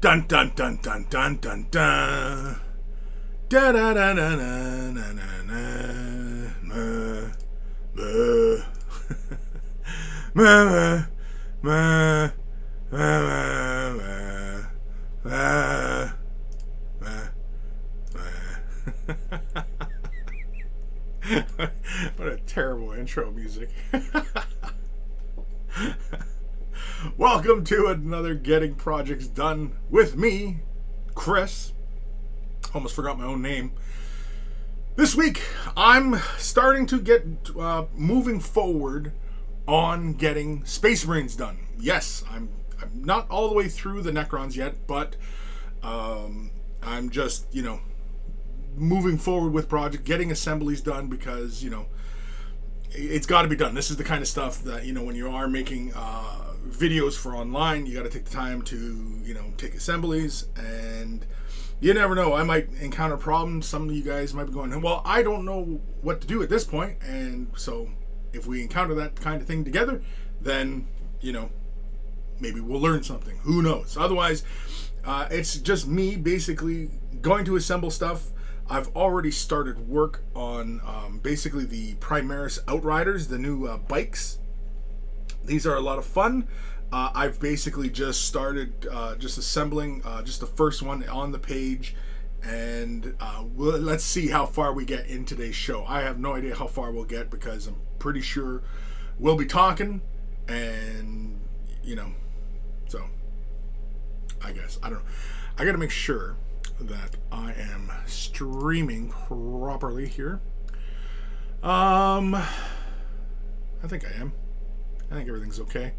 Dun dun dun dun dun dun dun. Da da da da da da da. What a terrible intro music. Welcome to another Getting Projects Done with me, Chris. Almost forgot my own name. This week, I'm starting to get moving forward on getting Space Marines done. Yes, I'm not all the way through the Necrons yet, but I'm just, moving forward with project, getting assemblies done because, it's got to be done. This is the kind of stuff that, when you are making videos for online, you got to take the time to, take assemblies, and you never know. I might encounter problems. Some of you guys might be going, well, I don't know what to do at this point. And so if we encounter that kind of thing together, then, maybe we'll learn something. Who knows? Otherwise, it's just me basically going to assemble stuff. I've already started work on basically the Primaris Outriders, the new bikes. These are a lot of fun. I've basically just started just assembling just the first one on the page, and let's see how far we get in today's show. I have no idea how far we'll get because I'm pretty sure we'll be talking, and so I guess, I don't know. I got to make sure that I am streaming properly here. I think I am. I think everything's okay.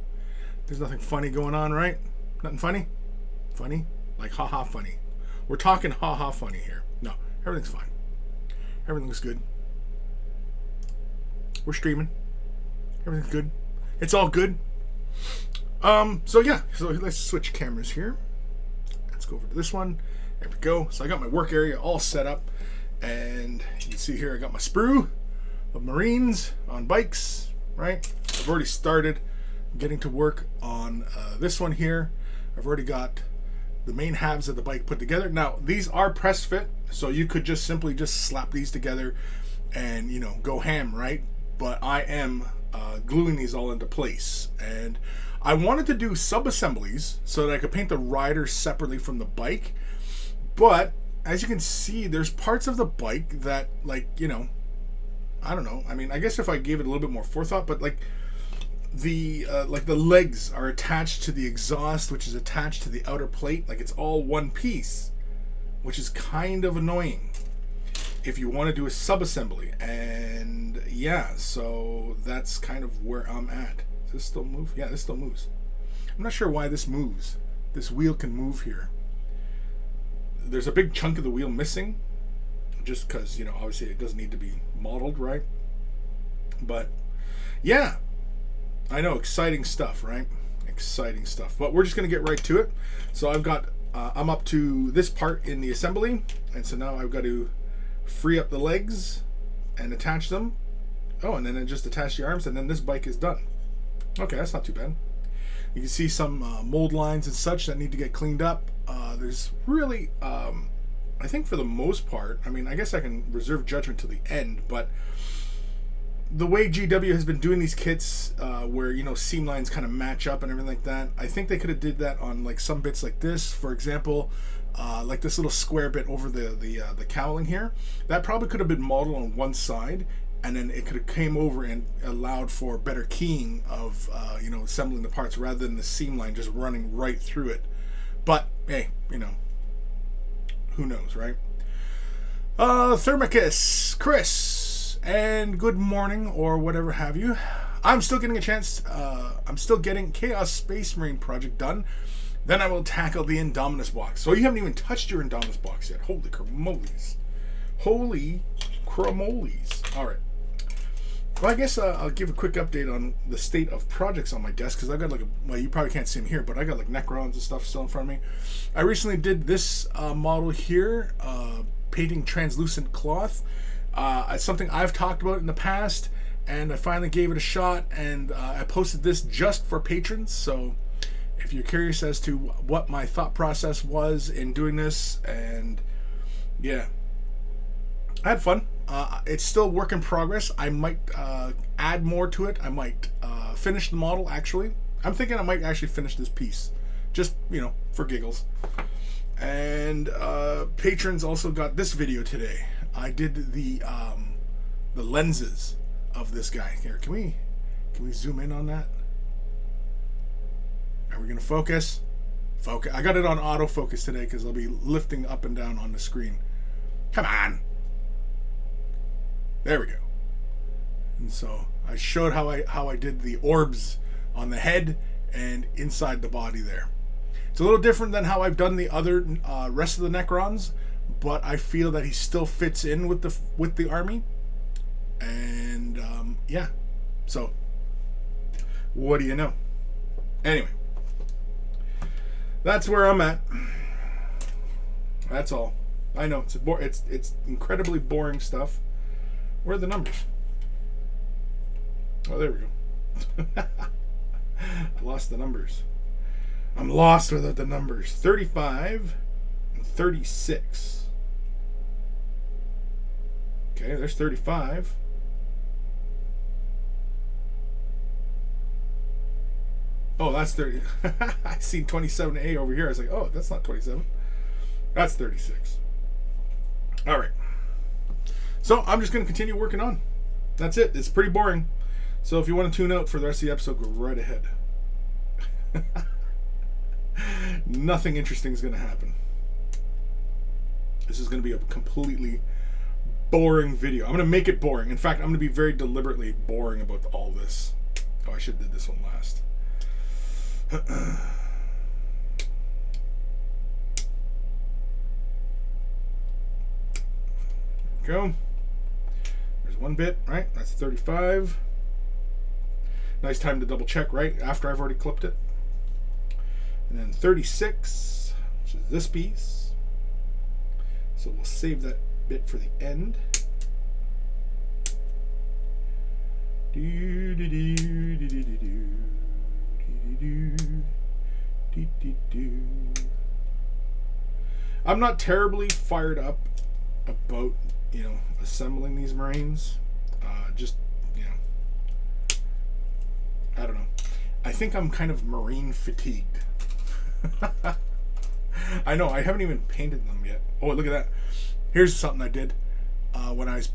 There's nothing funny going on, right? Nothing funny? Funny? Like haha funny. We're talking haha funny here. No, everything's fine. Everything's good. We're streaming. Everything's good. It's all good. So let's switch cameras here. Let's go over to this one. There we go. So I got my work area all set up, and you can see here I got my sprue of Marines on bikes, right? I've already started getting to work on this one here. I've already got the main halves of the bike put together. Now, these are press fit, so you could just simply slap these together and, go ham, right? But I am gluing these all into place. And I wanted to do sub-assemblies so that I could paint the riders separately from the bike. But as you can see, there's parts of the bike that, I don't know. I mean, I guess if I gave it a little bit more forethought, but the legs are attached to the exhaust, which is attached to the outer plate. It's all one piece, which is kind of annoying if you want to do a sub-assembly. And yeah, so that's kind of where I'm at. Does this still move? Yeah, this still moves. I'm not sure why this moves. This wheel can move here. There's a big chunk of the wheel missing, just because, obviously it doesn't need to be modeled, right? But yeah, I know, exciting stuff, right? Exciting stuff. But we're just going to get right to it. So I'm up to this part in the assembly, and so now I've got to free up the legs and attach them. Oh, and then just attach the arms, and then this bike is done. Okay, that's not too bad. You can see some mold lines and such that need to get cleaned up. There's really, I think for the most part, I mean, I guess I can reserve judgment to the end, but the way GW has been doing these kits, where, seam lines kind of match up and everything like that, I think they could have did that on some bits like this. For example, like this little square bit over the cowling here, that probably could have been modeled on one side, and then it could have came over and allowed for better keying of, assembling the parts rather than the seam line just running right through it. But, hey, who knows, right? Thermicus, Chris, and good morning, or whatever have you. I'm still getting a chance, I'm still getting Chaos Space Marine project done. Then I will tackle the Indomitus box. So you haven't even touched your Indomitus box yet. Holy cramoles. Holy cramoles. All right. Well, I guess I'll give a quick update on the state of projects on my desk, because I've got well, you probably can't see them here, but I got Necrons and stuff still in front of me. I recently did this model here, painting translucent cloth. It's something I've talked about in the past, and I finally gave it a shot, and I posted this just for patrons, so if you're curious as to what my thought process was in doing this, and yeah, I had fun. It's still work in progress. I might add more to it. I might finish the model, actually. I'm thinking I might actually finish this piece, just, for giggles. And patrons also got this video today. I did the lenses of this guy. Here, can we zoom in on that? Are we gonna focus? Focus. I got it on autofocus today because I'll be lifting up and down on the screen. Come on. There we go. And so I showed how I did the orbs on the head and inside the body there. It's a little different than how I've done the other rest of the Necrons, but I feel that he still fits in with the army. And yeah, so what do you know? Anyway, that's where I'm at. That's all. I know it's incredibly boring stuff. Where are the numbers? Oh, there we go. I lost the numbers. I'm lost without the numbers. 35 and 36. Okay, there's 35. Oh, that's 30. I seen 27A over here. I was like, oh, that's not 27. That's 36. All right. So I'm just going to continue working on. That's it. It's pretty boring. So if you want to tune out for the rest of the episode, go right ahead. Nothing interesting is going to happen. This is going to be a completely boring video. I'm going to make it boring. In fact, I'm going to be very deliberately boring about all this. Oh, I should have did this one last. Go. There's one bit, right? That's 35. Nice time to double check, right? After I've already clipped it. And then 36, which is this piece. So we'll save that bit for the end. I'm not terribly fired up about, assembling these Marines. Just, I don't know. I think I'm kind of Marine fatigued. I know, I haven't even painted them yet. Oh, look at that. Here's something I did when I was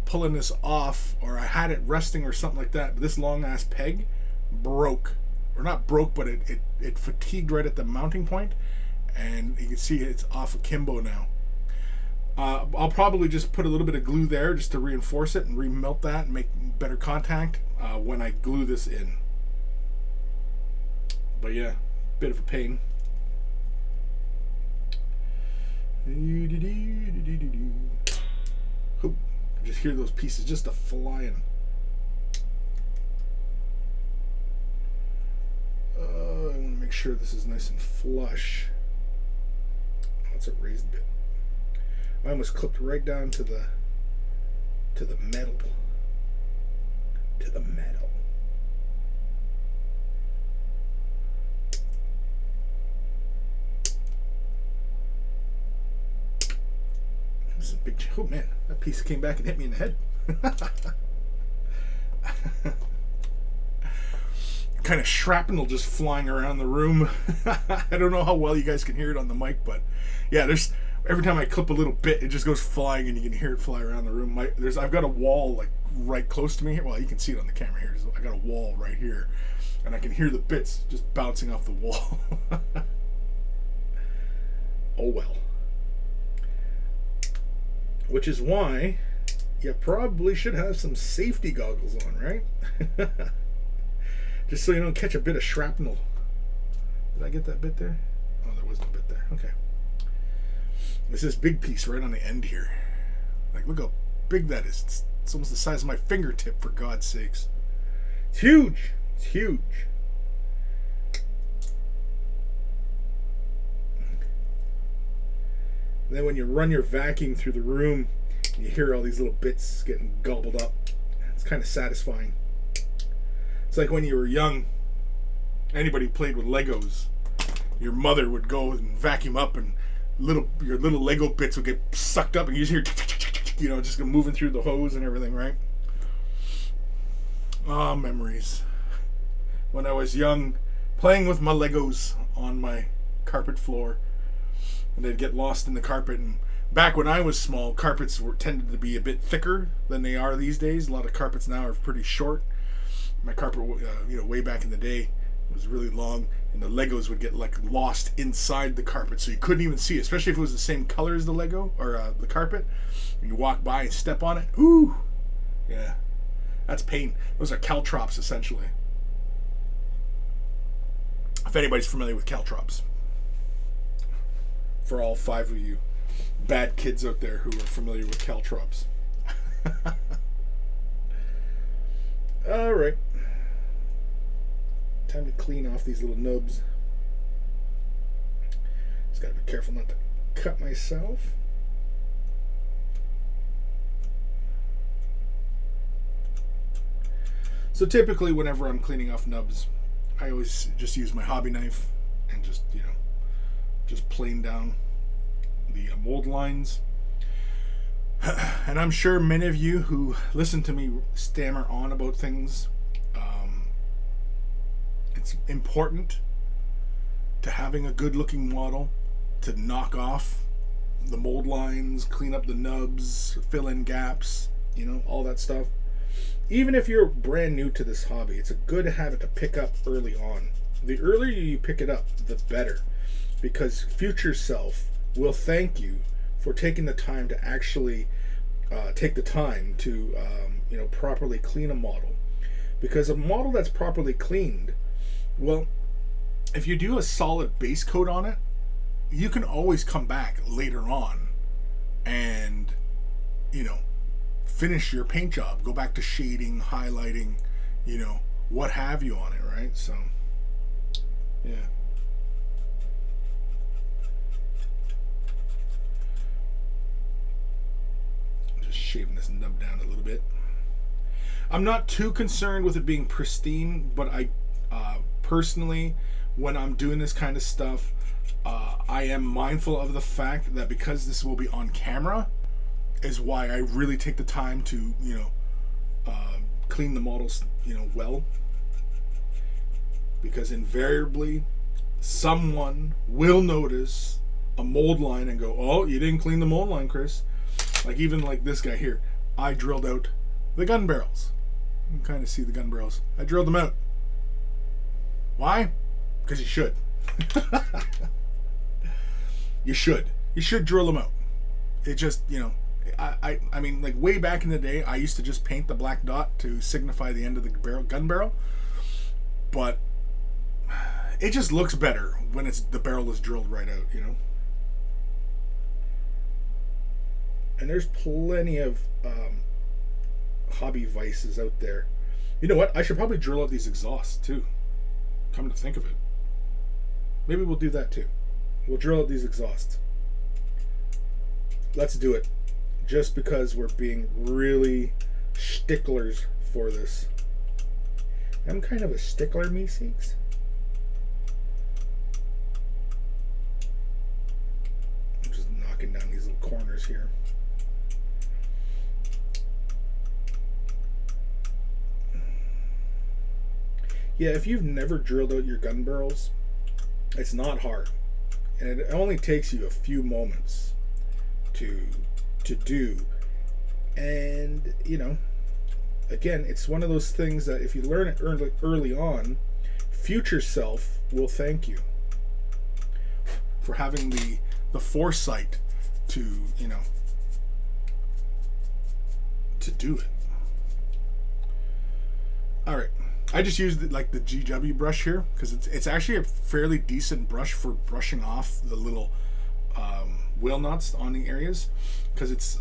pulling this off, or I had it resting or something like that. This long ass peg broke. Or not broke, but it fatigued right at the mounting point, and you can see it's off akimbo now. I'll probably just put a little bit of glue there just to reinforce it and remelt that and make better contact when I glue this in. But yeah, bit of a pain. Oh, just hear those pieces just a flying. I want to make sure this is nice and flush. Oh, it's a raised bit. I almost clipped right down to the metal. To the metal. This is a big. Oh man, that piece came back and hit me in the head. Kind of shrapnel just flying around the room. I don't know how well you guys can hear it on the mic, but yeah, there's every time I clip a little bit, it just goes flying, and you can hear it fly around the room. I've got a wall like right close to me here. Well, you can see it on the camera here. I got a wall right here, and I can hear the bits just bouncing off the wall. Oh well. Which is why you probably should have some safety goggles on, right? Just so you don't catch a bit of shrapnel. Did I get that bit there? Oh, there was no bit there. Okay. It's this big piece right on the end here. Like, look how big that is. It's almost the size of my fingertip, for God's sakes. It's huge. It's huge. And then when you run your vacuum through the room, you hear all these little bits getting gobbled up. It's kind of satisfying. It's like when you were young Anybody who played with Legos, your mother would go and vacuum up, and your little Lego bits would get sucked up, and you just hear, just moving through the hose and everything, right? Ah, memories. When I was young, playing with my Legos on my carpet floor, and they'd get lost in the carpet. And back when I was small, carpets tended to be a bit thicker than they are these days. A lot of carpets now are pretty short. My carpet, way back in the day, was really long, and the Legos would get lost inside the carpet, so you couldn't even see it, especially if it was the same color as the Lego or the carpet. And you walk by and step on it. Ooh, yeah, that's pain. Those are caltrops, essentially. If anybody's familiar with caltrops, for all 5 of you bad kids out there who are familiar with caltrops. All right. Time to clean off these little nubs. Just gotta be careful not to cut myself. So typically whenever I'm cleaning off nubs, I always just use my hobby knife and just plane down the mold lines. And I'm sure many of you who listen to me stammer on about things, it's important to having a good looking model to knock off the mold lines, clean up the nubs, fill in gaps, all that stuff. Even if you're brand new to this hobby, it's a good habit to pick up early on. The earlier you pick it up, the better, because future self will thank you for taking the time to actually take the time to properly clean a model. Because a model that's properly cleaned, well, if you do a solid base coat on it, you can always come back later on and finish your paint job, go back to shading, highlighting, what have you on it, right? So yeah. Just shaving this nub down a little bit. I'm not too concerned with it being pristine, but I personally, when I'm doing this kind of stuff, I am mindful of the fact that because this will be on camera, is why I really take the time to clean the models well, because invariably someone will notice a mold line and go, oh, you didn't clean the mold line, Chris. Like even like this guy here, I drilled out the gun barrels. You can kind of see the gun barrels. I drilled them out. Why? Because you should. You should drill them out. It just, I mean, like way back in the day, I used to just paint the black dot to signify the end of the gun barrel. But it just looks better when the barrel is drilled right out, And there's plenty of hobby vices out there. You know what? I should probably drill out these exhausts too. Come to think of it. Maybe we'll do that too. We'll drill out these exhausts. Let's do it. Just because we're being really sticklers for this. I'm kind of a stickler, meeseeks. I'm just knocking down these little corners here. Yeah, if you've never drilled out your gun barrels, it's not hard. And it only takes you a few moments to do. And, again, it's one of those things that if you learn it early on, future self will thank you for having the foresight to, to do it. All right. I just used the GW brush here because it's actually a fairly decent brush for brushing off the little wheel nuts on the areas, because it's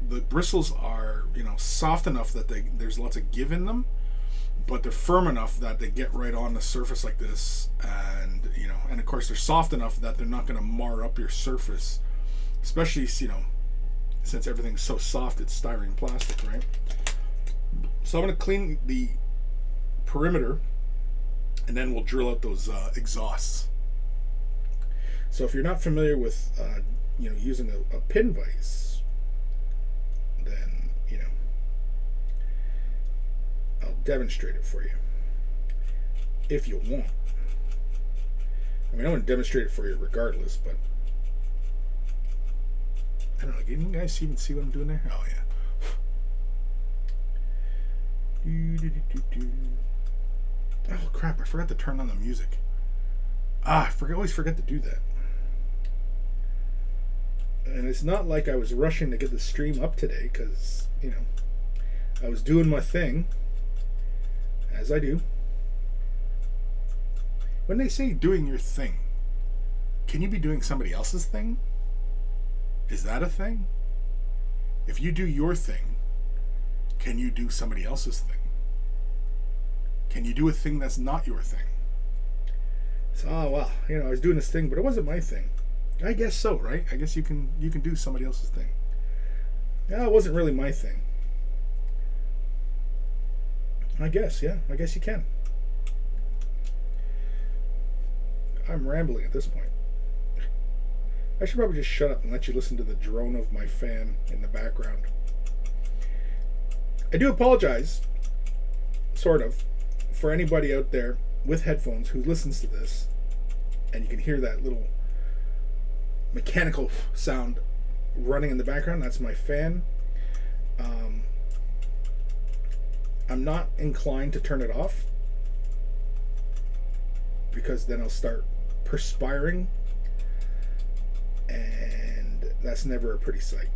the bristles are soft enough that there's lots of give in them, but they're firm enough that they get right on the surface like this, and and of course they're soft enough that they're not going to mar up your surface, especially since everything's so soft, it's styrene plastic, right? So I'm going to clean the perimeter and then we'll drill out those exhausts. So if you're not familiar with using a pin vise, then I'll demonstrate it for you if you want. I mean, I want to demonstrate it for you regardless, but I don't know. Can you guys even see what I'm doing there? Oh yeah. Oh crap! I forgot to turn on the music. I always forget to do that. And it's not like I was rushing to get the stream up today, because I was doing my thing, as I do. When they say doing your thing, can you be doing somebody else's thing? Is that a thing? If you do your thing, can you do somebody else's thing? Can you do a thing that's not your thing? So, well, I was doing this thing, but it wasn't my thing. I guess so, right? I guess you can do somebody else's thing. Yeah, it wasn't really my thing. I guess you can. I'm rambling at this point. I should probably just shut up and let you listen to the drone of my fan in the background. I do apologize, sort of, for anybody out there with headphones who listens to this, and you can hear that little mechanical sound running in the background. That's my fan. I'm not inclined to turn it off, because then I'll start perspiring, and that's never a pretty sight.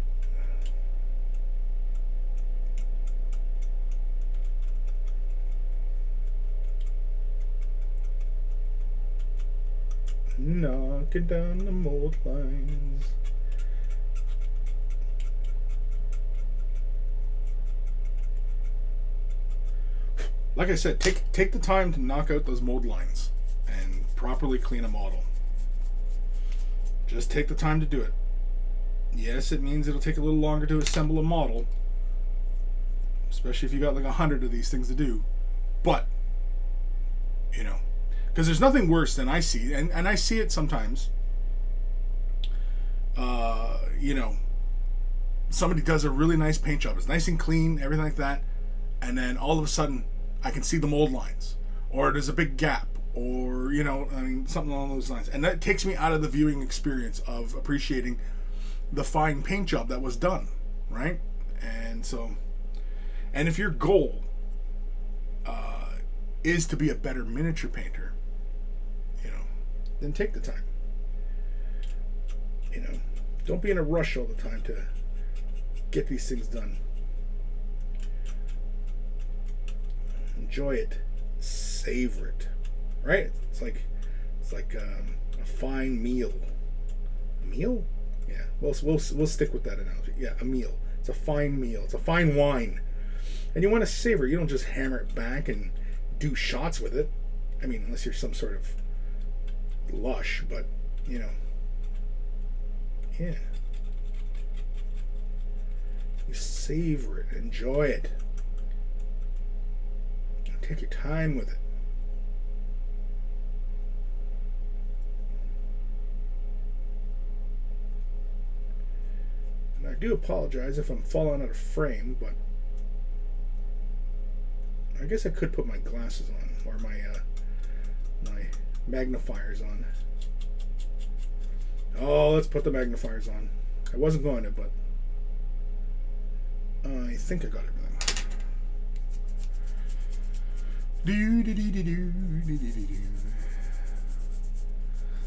Knocking down the mold lines. Like I said, take the time to knock out those mold lines and properly clean a model. Just take the time to do it. Yes, it means it'll take a little longer to assemble a model, especially if you got like 100 of these things to do. But because there's nothing worse than I see, and I see it sometimes. Somebody does a really nice paint job. It's nice and clean, everything like that, and then all of a sudden, I can see the mold lines, or there's a big gap, or something along those lines, and that takes me out of the viewing experience of appreciating the fine paint job that was done, right? And so, and if your goal is to be a better miniature painter, then take the time. Don't be in a rush all the time to get these things done. Enjoy it, savor it, right? It's like a fine meal. A meal? Yeah. We'll stick with that analogy. Yeah, a meal. It's a fine meal. It's a fine wine, and you want to savor it. You don't just hammer it back and do shots with it. I mean, unless you're some sort of lush, but yeah. You savor it, enjoy it. Take your time with it. And I do apologize if I'm falling out of frame, but I guess I could put my glasses on, or my magnifiers on. Oh, let's put the magnifiers on. I wasn't going to, but I think I got everything.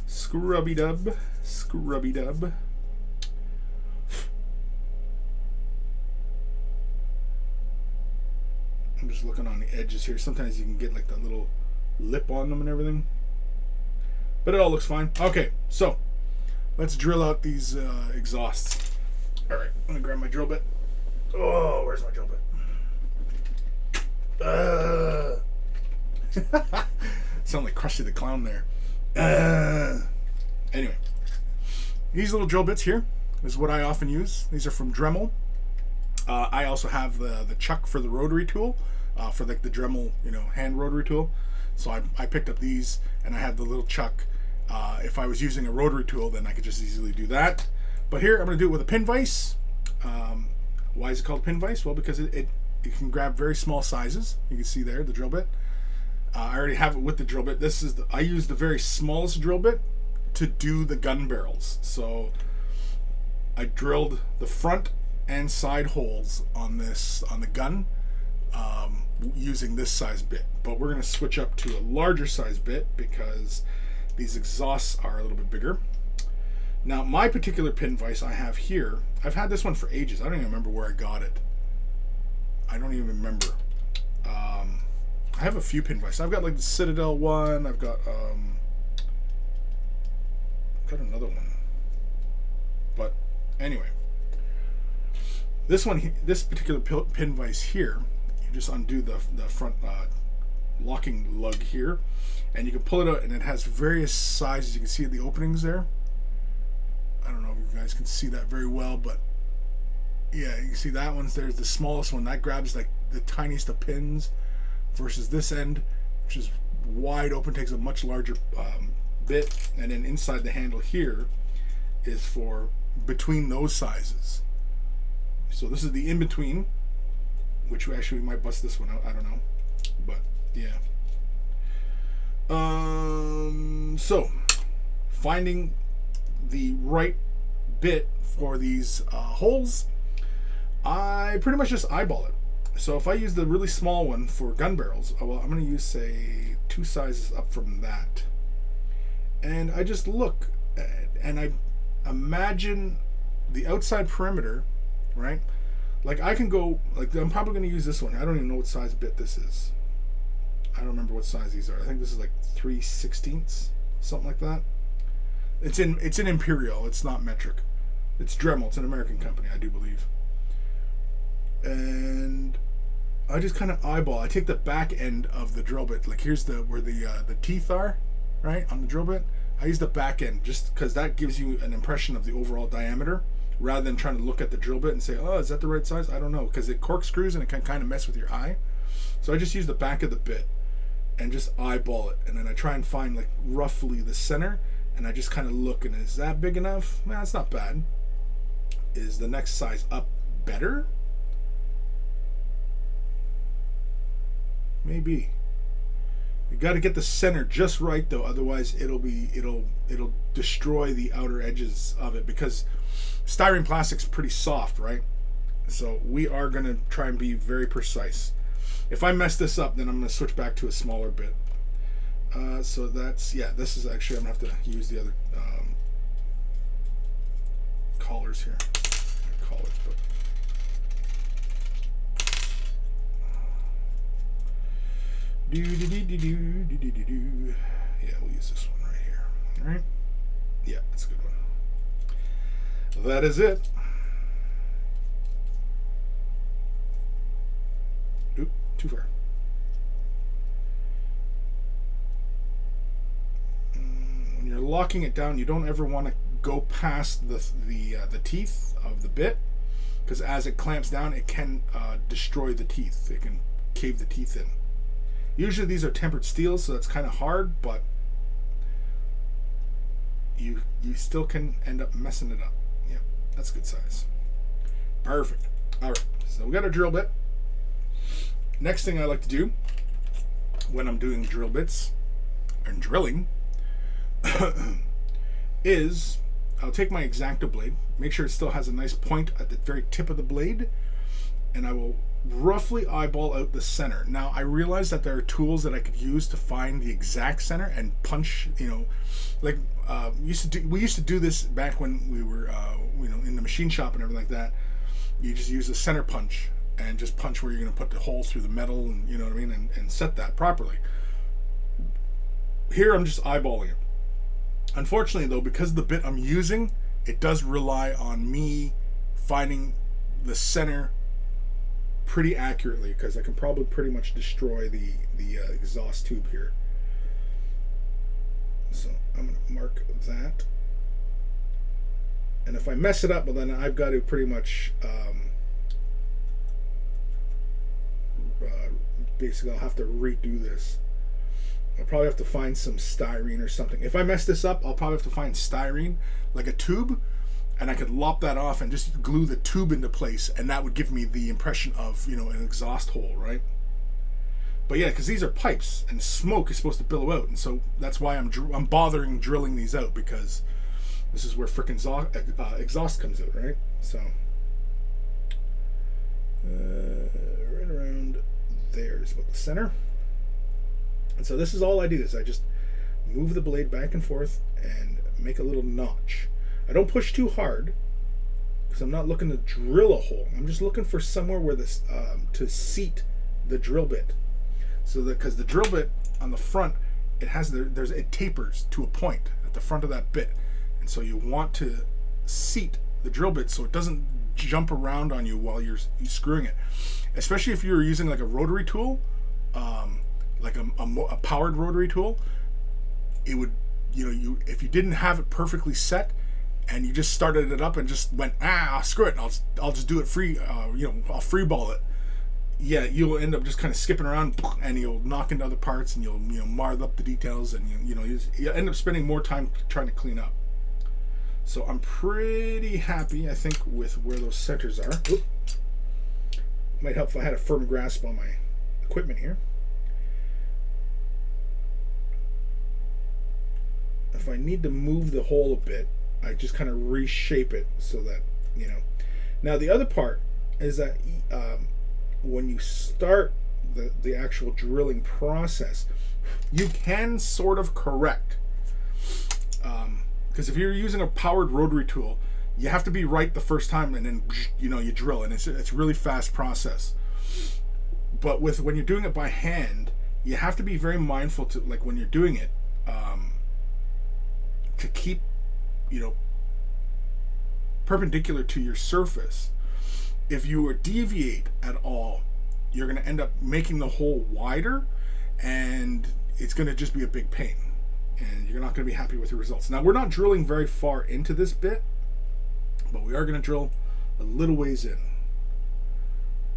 Scrubby dub, scrubby dub. I'm just looking on the edges here. Sometimes you can get like that little lip on them and everything, but it all looks fine. Okay, so let's drill out these exhausts. All right, I'm gonna grab my drill bit. Oh, where's my drill bit? Sound like Krusty the Clown there. Anyway, these little drill bits here is what I often use. These are from Dremel. I also have the chuck for the rotary tool, for like the Dremel, hand rotary tool. So I picked up these, and I had the little chuck. If I was using a rotary tool, then I could just easily do that. But here, I'm going to do it with a pin vise. Why is it called pin vise? Well, because it can grab very small sizes. You can see there, the drill bit. I already have it with the drill bit. I use the very smallest drill bit to do the gun barrels. So I drilled the front and side holes on the gun using this size bit. But we're going to switch up to a larger size bit because these exhausts are a little bit bigger. Now, my particular pin vise I have here, I've had this one for ages. I don't even remember where I got it. I don't even remember. I have a few pin vices. I've got like the Citadel one. I've got another one. But anyway, this particular pin vise here, you just undo the front locking lug here, and you can pull it out, and it has various sizes. You can see the openings there. I don't know if you guys can see that very well, but yeah, you can see that one's there's the smallest one that grabs like the tiniest of pins, versus this end, which is wide open, takes a much larger bit, and then inside the handle here is for between those sizes. So this is the in between, which actually we might bust this one out. I don't know, but yeah. So finding the right bit for these holes, I pretty much just eyeball it. So if I use the really small one for gun barrels, well, I'm going to use, say, 2 sizes up from that. And I just look at it, and I imagine the outside perimeter, right? Like I can go, like I'm probably going to use this one. I don't even know what size bit this is. I don't remember what size these are. I think this is like 3/16, something like that. It's in Imperial. It's not metric. It's Dremel. It's an American company, I do believe. And I just kind of eyeball. I take the back end of the drill bit. Like here's where the teeth are, right, on the drill bit. I use the back end just because that gives you an impression of the overall diameter, rather than trying to look at the drill bit and say, oh, is that the right size? I don't know, because it corkscrews and it can kind of mess with your eye. So I just use the back of the bit and just eyeball it, and then I try and find like roughly the center, and I just kind of look, and is that big enough? Man, it's not bad. Is the next size up better? Maybe. You got to get the center just right though, otherwise it'll destroy the outer edges of it, because styrene plastic's pretty soft, right? So we are going to try and be very precise. If I mess this up, then I'm going to switch back to a smaller bit. So that's, yeah, this is actually, I'm going to have to use the other collars here. Collars, but yeah, we'll use this one right here. All right. Yeah, that's a good one. That is it. Oop, too far. When you're locking it down, you don't ever want to go past the teeth of the bit, because as it clamps down, it can destroy the teeth. It can cave the teeth in. Usually these are tempered steel, so that's kind of hard, but you still can end up messing it up. Yeah, that's a good size. Perfect. All right, so we got our drill bit. Next thing I like to do when I'm doing drill bits and drilling is I'll take my X-Acto blade, make sure it still has a nice point at the very tip of the blade, and I will roughly eyeball out the center. Now I realize that there are tools that I could use to find the exact center and punch, you know, like we used to do this back when we were in the machine shop and everything like that. You just use a center punch and just punch where you're going to put the hole through the metal, and you know what I mean, and set that properly. Here I'm just eyeballing it. Unfortunately though, because the bit I'm using, it does rely on me finding the center pretty accurately, because I can probably pretty much destroy the exhaust tube here. So I'm going to mark that, and if I mess it up, well, then I've got to pretty much basically I'll have to redo this. I'll probably have to find some styrene or something. If I mess this up, I'll probably have to find styrene, like a tube, and I could lop that off and just glue the tube into place, and that would give me the impression of, you know, an exhaust hole, right? But yeah, because these are pipes, and smoke is supposed to billow out, and so that's why I'm bothering drilling these out, because this is where frickin' exhaust comes out, right? So right around there is about the center. And so this is all I do, is I just move the blade back and forth and make a little notch. I don't push too hard, because I'm not looking to drill a hole. I'm just looking for somewhere where this to seat the drill bit. So that, because the drill bit on the front, it tapers to a point at the front of that bit, and so you want to seat the drill bit so it doesn't jump around on you while you're screwing it. Especially if you're using like a rotary tool, like a powered rotary tool, it would, you if you didn't have it perfectly set and you just started it up and just went, screw it, I'll just do it free, I'll free ball it. Yeah, you'll end up just kind of skipping around, and you'll knock into other parts, and you'll mar up the details, and you end up spending more time trying to clean up. So I'm pretty happy, I think, with where those centers are. Oop. Might help if I had a firm grasp on my equipment here. If I need to move the hole a bit, I just kind of reshape it so that, Now the other part is that when you start the actual drilling process, you can sort of correct. Because if you're using a powered rotary tool, you have to be right the first time, and then you drill, and it's a really fast process. But when you're doing it by hand, you have to be very mindful to, like, when you're doing it, to keep perpendicular to your surface. If you deviate at all, you're going to end up making the hole wider, and it's going to just be a big pain, and you're not going to be happy with your results. Now, we're not drilling very far into this bit, but we are going to drill a little ways in.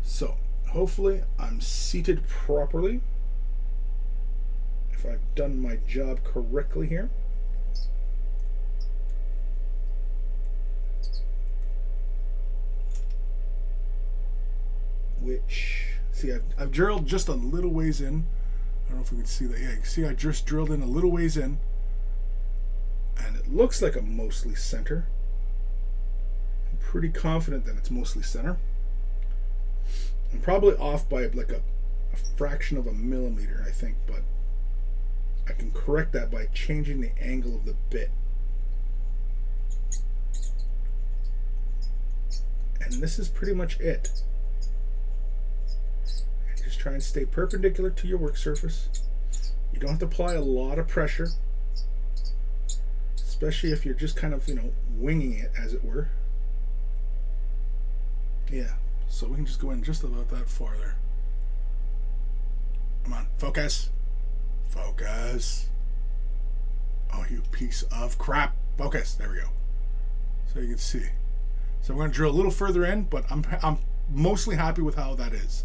So hopefully I'm seated properly, if I've done my job correctly here. Which, see, I've drilled just a little ways in. I don't know if we can see that. Yeah, you can see I just drilled in a little ways in, and it looks like a mostly center. I'm pretty confident that it's mostly center. I'm probably off by like a fraction of a millimeter, I think, but I can correct that by changing the angle of the bit. And this is pretty much it. Just try and stay perpendicular to your work surface. You don't have to apply a lot of pressure, especially if you're just kind of, winging it, as it were. Yeah, so we can just go in just about that far there. Come on, focus. Focus. Oh, you piece of crap. Focus. There we go. So you can see. So we're going to drill a little further in, but I'm mostly happy with how that is.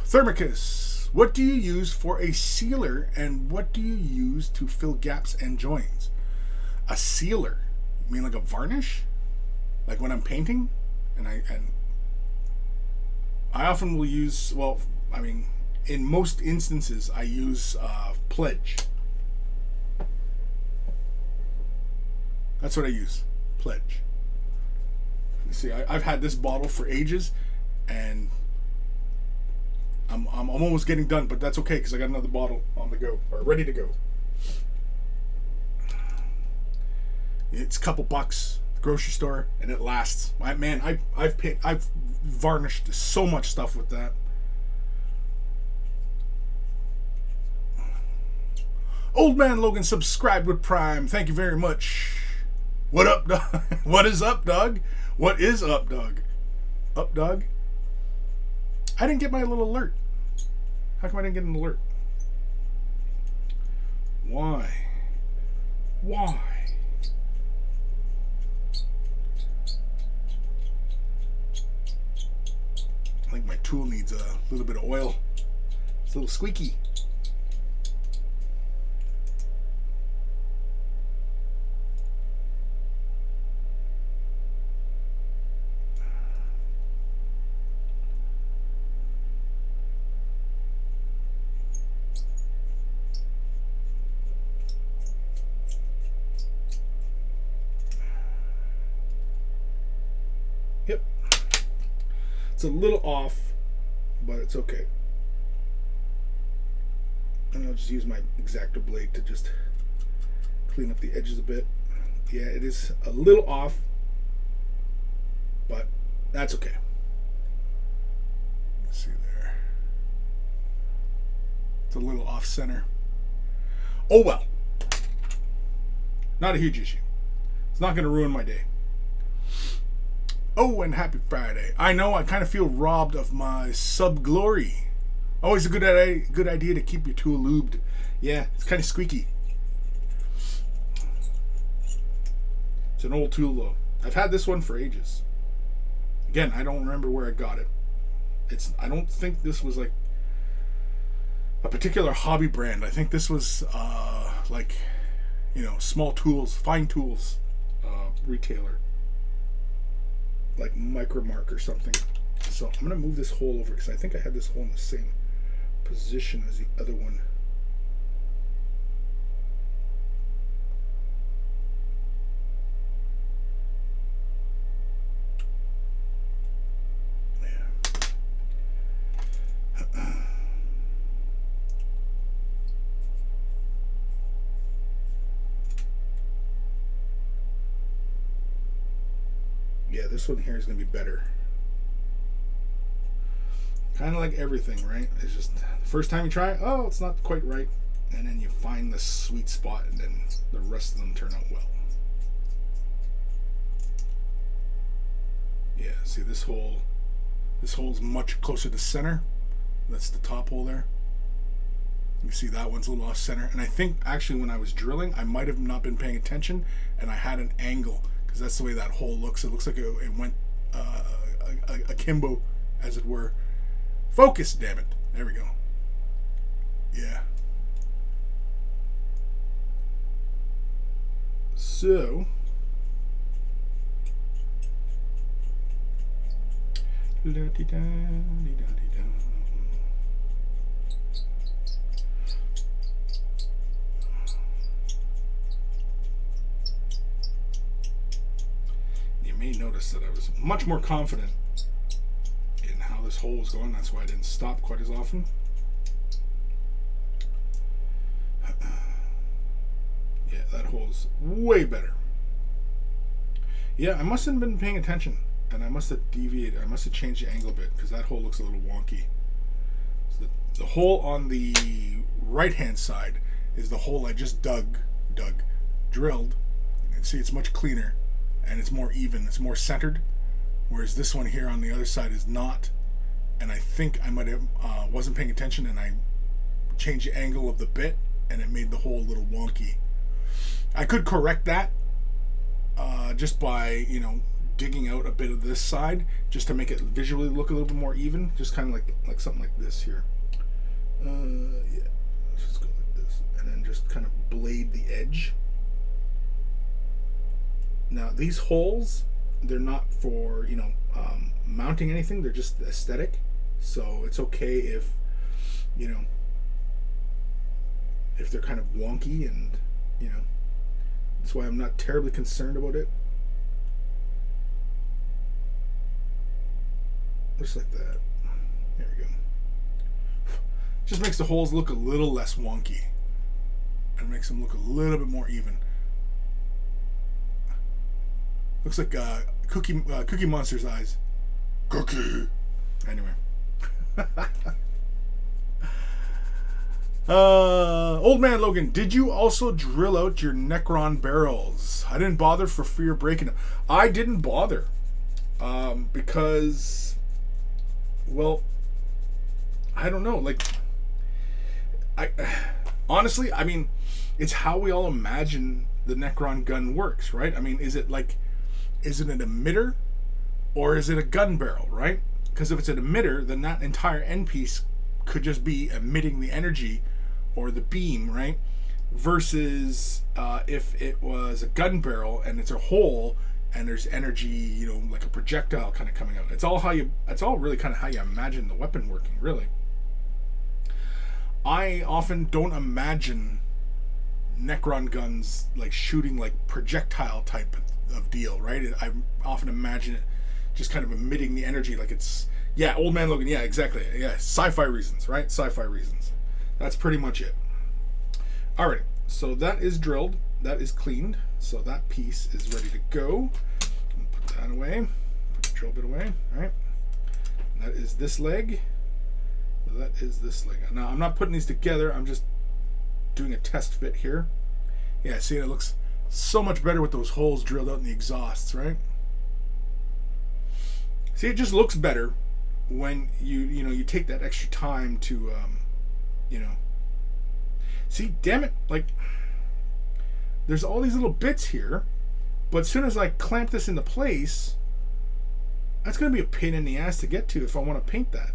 Thermicus. What do you use for a sealer, and what do you use to fill gaps and joins? A sealer? You mean like a varnish? Like when I'm painting? And I often will use, well, I mean, in most instances, I use Pledge. That's what I use, Pledge. You see, I've had this bottle for ages, and I'm almost getting done, but that's okay because I got another bottle on the go, or ready to go. It's a couple bucks at the grocery store, and it lasts. Man, I've varnished so much stuff with that. Old Man Logan subscribed with Prime. Thank you very much. What up, dog? What is up, dog? What is up, dog? Up, dog? I didn't get my little alert. How come I didn't get an alert? Why? Why? I think my tool needs a A little bit of oil. It's a little squeaky. Yep. It's a little off, but it's okay. And I'll just use my X-Acto blade to just clean up the edges a bit. Yeah, it is a little off, but that's okay. Let's see there. It's a little off center. Oh well. Not a huge issue. It's not going to ruin my day. Oh, and happy Friday. I know I kind of feel robbed of my sub glory. Always a good idea to keep your tool lubed. Yeah, it's kind of squeaky. It's an old tool though. I've had this one for ages. Again, I don't remember where I got it. I don't think this was like a particular hobby brand. I think this was like, you know, small tools, fine tools retailer. Like Micromark or something. So I'm going to move this hole over because I think I had this hole in the same position as the other one. Yeah, this one here is going to be better. Kind of like everything, right? It's just the first time you try it, oh, it's not quite right. And then you find the sweet spot, and then the rest of them turn out well. Yeah, see this hole is much closer to center. That's the top hole there. You see that one's a little off center. And I think actually when I was drilling, I might have not been paying attention, and I had an angle. Because that's the way that hole looks. It looks like it went akimbo, as it were. Focus, damn it. There we go. Yeah. So. May notice that I was much more confident in how this hole was going. That's why I didn't stop quite as often. Yeah, that hole's way better. Yeah, I must have been paying attention, and I must have deviated. I must have changed the angle a bit because that hole looks a little wonky. So the hole on the right-hand side is the hole I just drilled. And see, it's much cleaner. And it's more even, it's more centered, whereas this one here on the other side is not. And I think I might have wasn't paying attention, and I changed the angle of the bit, and it made the hole a little wonky. I could correct that just by, you know, digging out a bit of this side, just to make it visually look a little bit more even, just kind of like something like this here. Yeah, let's just go like this, and then just kind of blade the edge. Now these holes, they're not for, you know, mounting anything. They're just aesthetic. So it's okay if, you know, if they're kind of wonky, and, you know, that's why I'm not terribly concerned about it. Just like that. There we go. Just makes the holes look a little less wonky, and makes them look a little bit more even. Looks like Cookie Monster's eyes. Cookie. Anyway. Old Man Logan, did you also drill out your Necron barrels? I didn't bother for fear of breaking them. I didn't bother. Because, well, I don't know. Like, honestly, I mean, it's how we all imagine the Necron gun works, right? I mean, is it an emitter, or is it a gun barrel, right? Because if it's an emitter, then that entire end piece could just be emitting the energy or the beam, right? Versus if it was a gun barrel and it's a hole and there's energy, you know, like a projectile kind of coming out. It's all really kind of how you imagine the weapon working, really. I often don't imagine Necron guns like shooting like projectile type of deal, right? I often imagine it just kind of emitting the energy like it's, yeah, Old Man Logan, yeah, exactly. Yeah, sci-fi reasons, right? Sci-fi reasons. That's pretty much it. All right, so that is drilled. That is cleaned. So that piece is ready to go. Put that away. Put the drill bit away. All right. And that is this leg. That is this leg. Now, I'm not putting these together. I'm just doing a test fit here. Yeah, see, it looks so much better with those holes drilled out in the exhausts, right? See, it just looks better when you take that extra time to, see, damn it, like, there's all these little bits here, but as soon as I clamp this into place, that's going to be a pain in the ass to get to if I want to paint that.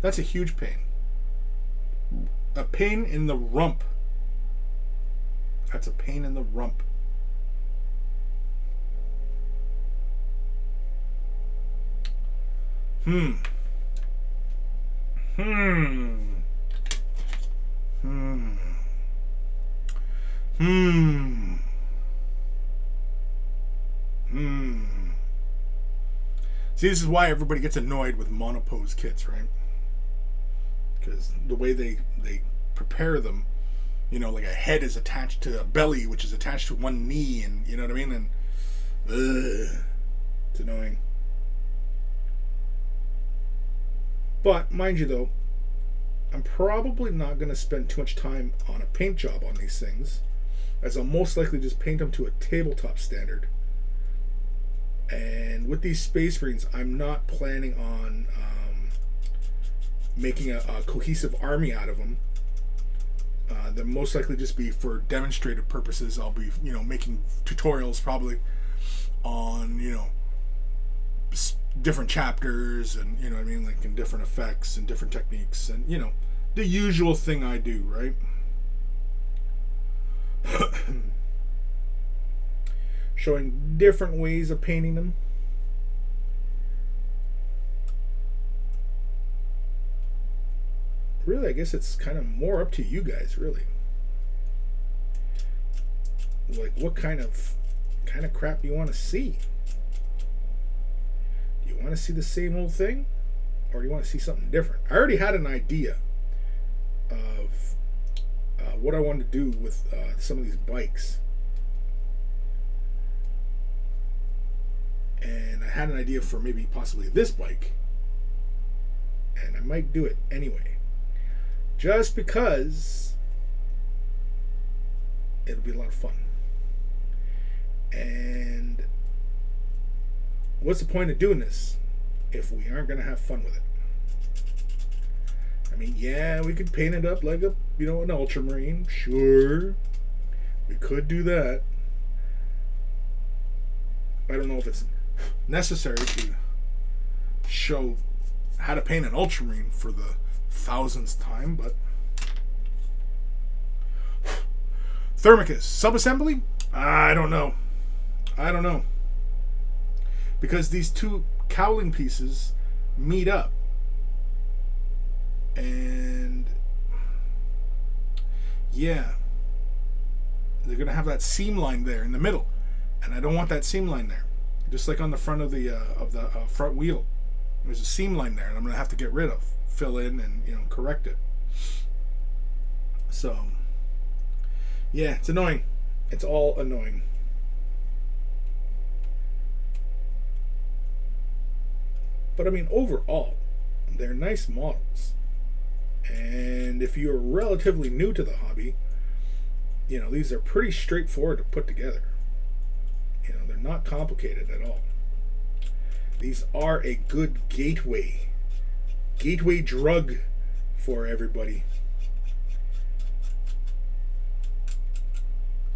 That's a huge pain. A pain in the rump. That's a pain in the rump. See, this is why everybody gets annoyed with monopose kits, right? Because the way they prepare them, you know, like a head is attached to a belly, which is attached to one knee, and you know what I mean? And it's annoying. But mind you though, I'm probably not going to spend too much time on a paint job on these things, as I'll most likely just paint them to a tabletop standard. And with these Space Marines, I'm not planning on making a cohesive army out of them. They'll most likely just be for demonstrative purposes. I'll be, making tutorials probably on, different chapters and, you know what I mean, like in different effects and different techniques and, the usual thing I do, right? Showing different ways of painting them. Really, I guess it's kind of more up to you guys, really. Like, what kind of crap do you want to see? Do you want to see the same old thing? Or do you want to see something different? I already had an idea of what I wanted to do with some of these bikes. And I had an idea for maybe possibly this bike. And I might do it anyway. Just because it'll be a lot of fun. And what's the point of doing this if we aren't going to have fun with it? I mean, yeah, we could paint it up like an ultramarine. Sure. We could do that. I don't know if it's necessary to show how to paint an ultramarine for the 1000th time, but Thermicus subassembly? I don't know, because these two cowling pieces meet up, and yeah, they're gonna have that seam line there in the middle, and I don't want that seam line there. Just like on the front of the front wheel, there's a seam line there, and I'm gonna have to get rid of, fill in, and correct it. So yeah, it's annoying. It's all annoying. But I mean, overall, they're nice models. And if you're relatively new to the hobby, these are pretty straightforward to put together. They're not complicated at all. These are a good gateway gateway drug for everybody.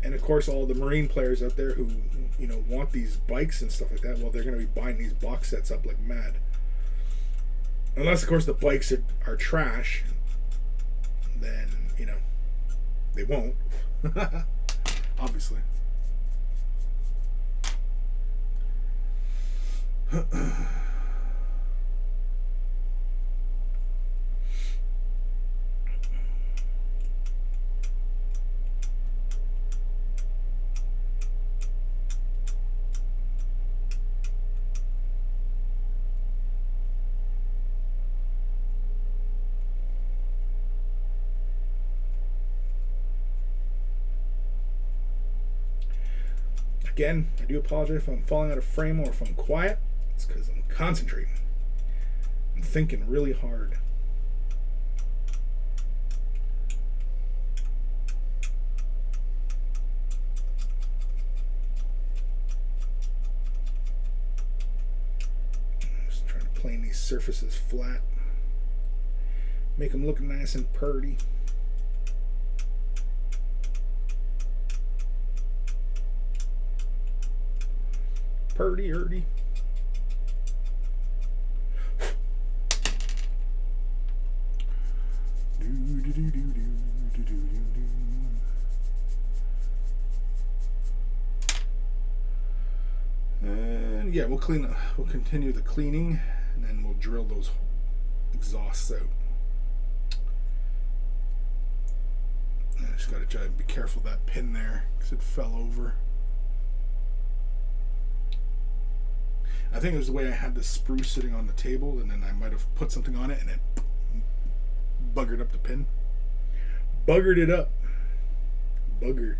And of course, all the Marine players out there who, you know, want these bikes and stuff like that, well, they're going to be buying these box sets up like mad. Unless, of course, the bikes are trash, then, you know, they won't. Obviously. Again, I do apologize if I'm falling out of frame or if I'm quiet. It's because I'm concentrating. I'm thinking really hard. Just trying to plane these surfaces flat. Make them look nice and purty. Purdy-erdy. And yeah, we'll continue the cleaning, and then we'll drill those exhausts out. And I just gotta try to be careful of that pin there, because it fell over. I think it was the way I had the sprue sitting on the table, and then I might have put something on it, and it buggered up the pin. Buggered it up. Buggered.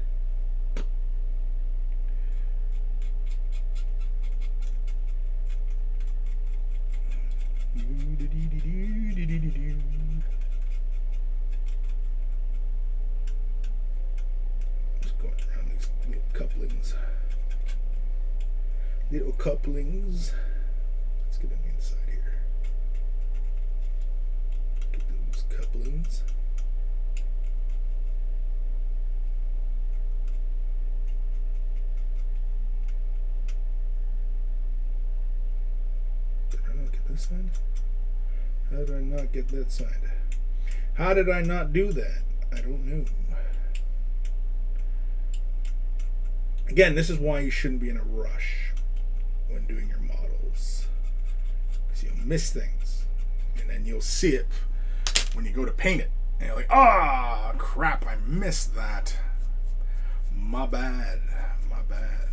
Just going around these little couplings. Little couplings. Let's get on the inside here. Get those couplings. Did I not get this side? How did I not get that side? How did I not do that? I don't know. Again, this is why you shouldn't be in a rush when doing your models, because you'll miss things, and then you'll see it when you go to paint it, and you're like, ah, crap, I missed that. My bad. My bad.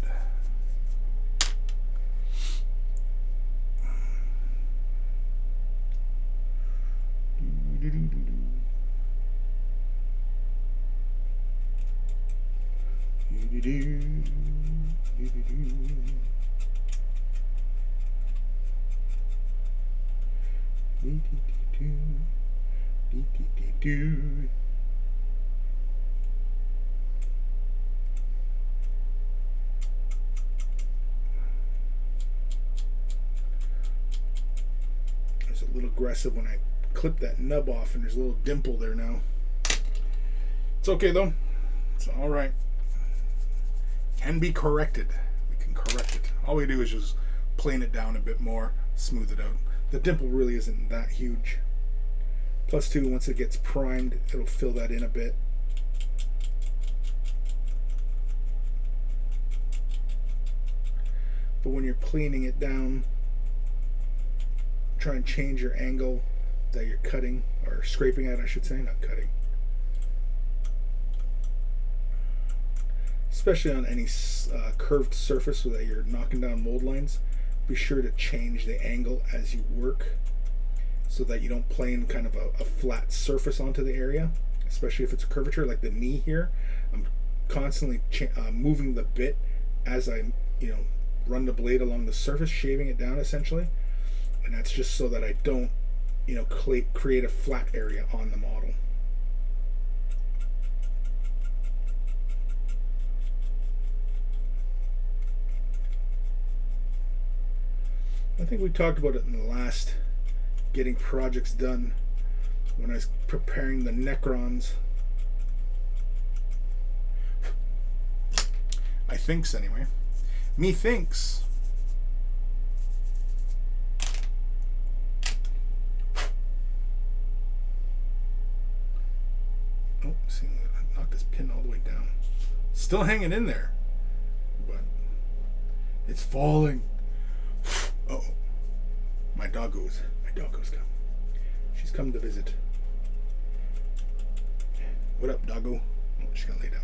It's a little aggressive when I clip that nub off, and there's a little dimple there now. It's okay though. It's all right. Can be corrected. We can correct it. All we do is just plane it down a bit more, smooth it out. The dimple really isn't that huge. Plus two, once it gets primed, it'll fill that in a bit. But when you're cleaning it down, try and change your angle that you're cutting, or scraping at, I should say, not cutting. Especially on any curved surface so that you're knocking down mold lines, be sure to change the angle as you work so that you don't plane kind of a flat surface onto the area, especially if it's a curvature like the knee here. I'm constantly moving the bit as I run the blade along the surface, shaving it down essentially, and that's just so that I don't create a flat area on the model. I think we talked about it in the last getting projects done when I was preparing the Necrons. I thinks anyway. Me thinks. Oh, see, I knocked this pin all the way down. Still hanging in there, but it's falling. Oh, my doggo's come. She's come to visit. What up, doggo? Oh, she's gonna lay down.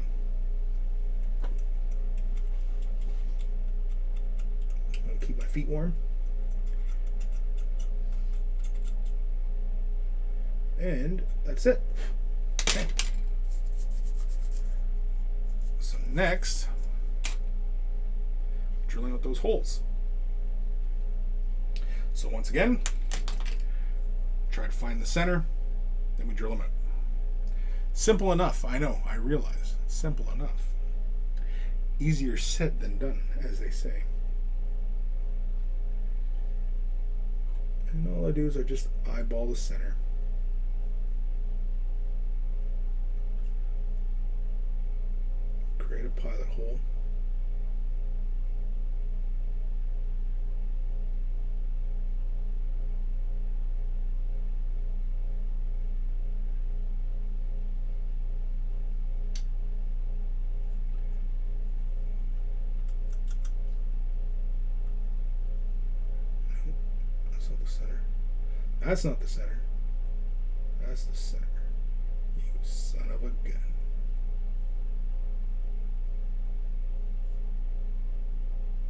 I'm gonna keep my feet warm. And that's it. Okay. So next, drilling out those holes. So once again, try to find the center, then we drill them out. Simple enough, I know, I realize. Simple enough. Easier said than done, as they say. And all I do is I just eyeball the center. Create a pilot hole. That's not the center. That's the center. You son of a gun.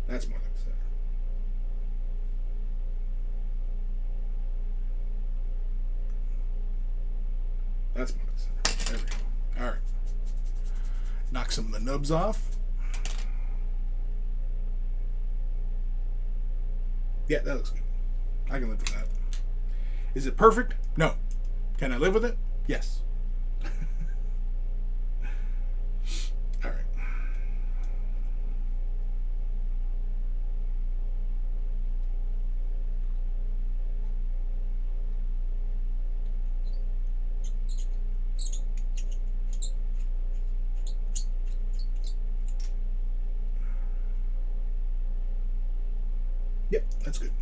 That's more like the center. That's more like the center. There we go. Alright. Knock some of the nubs off. Yeah, that looks good. I can live with that. Is it perfect? No. Can I live with it? Yes. All right. Yep, that's good.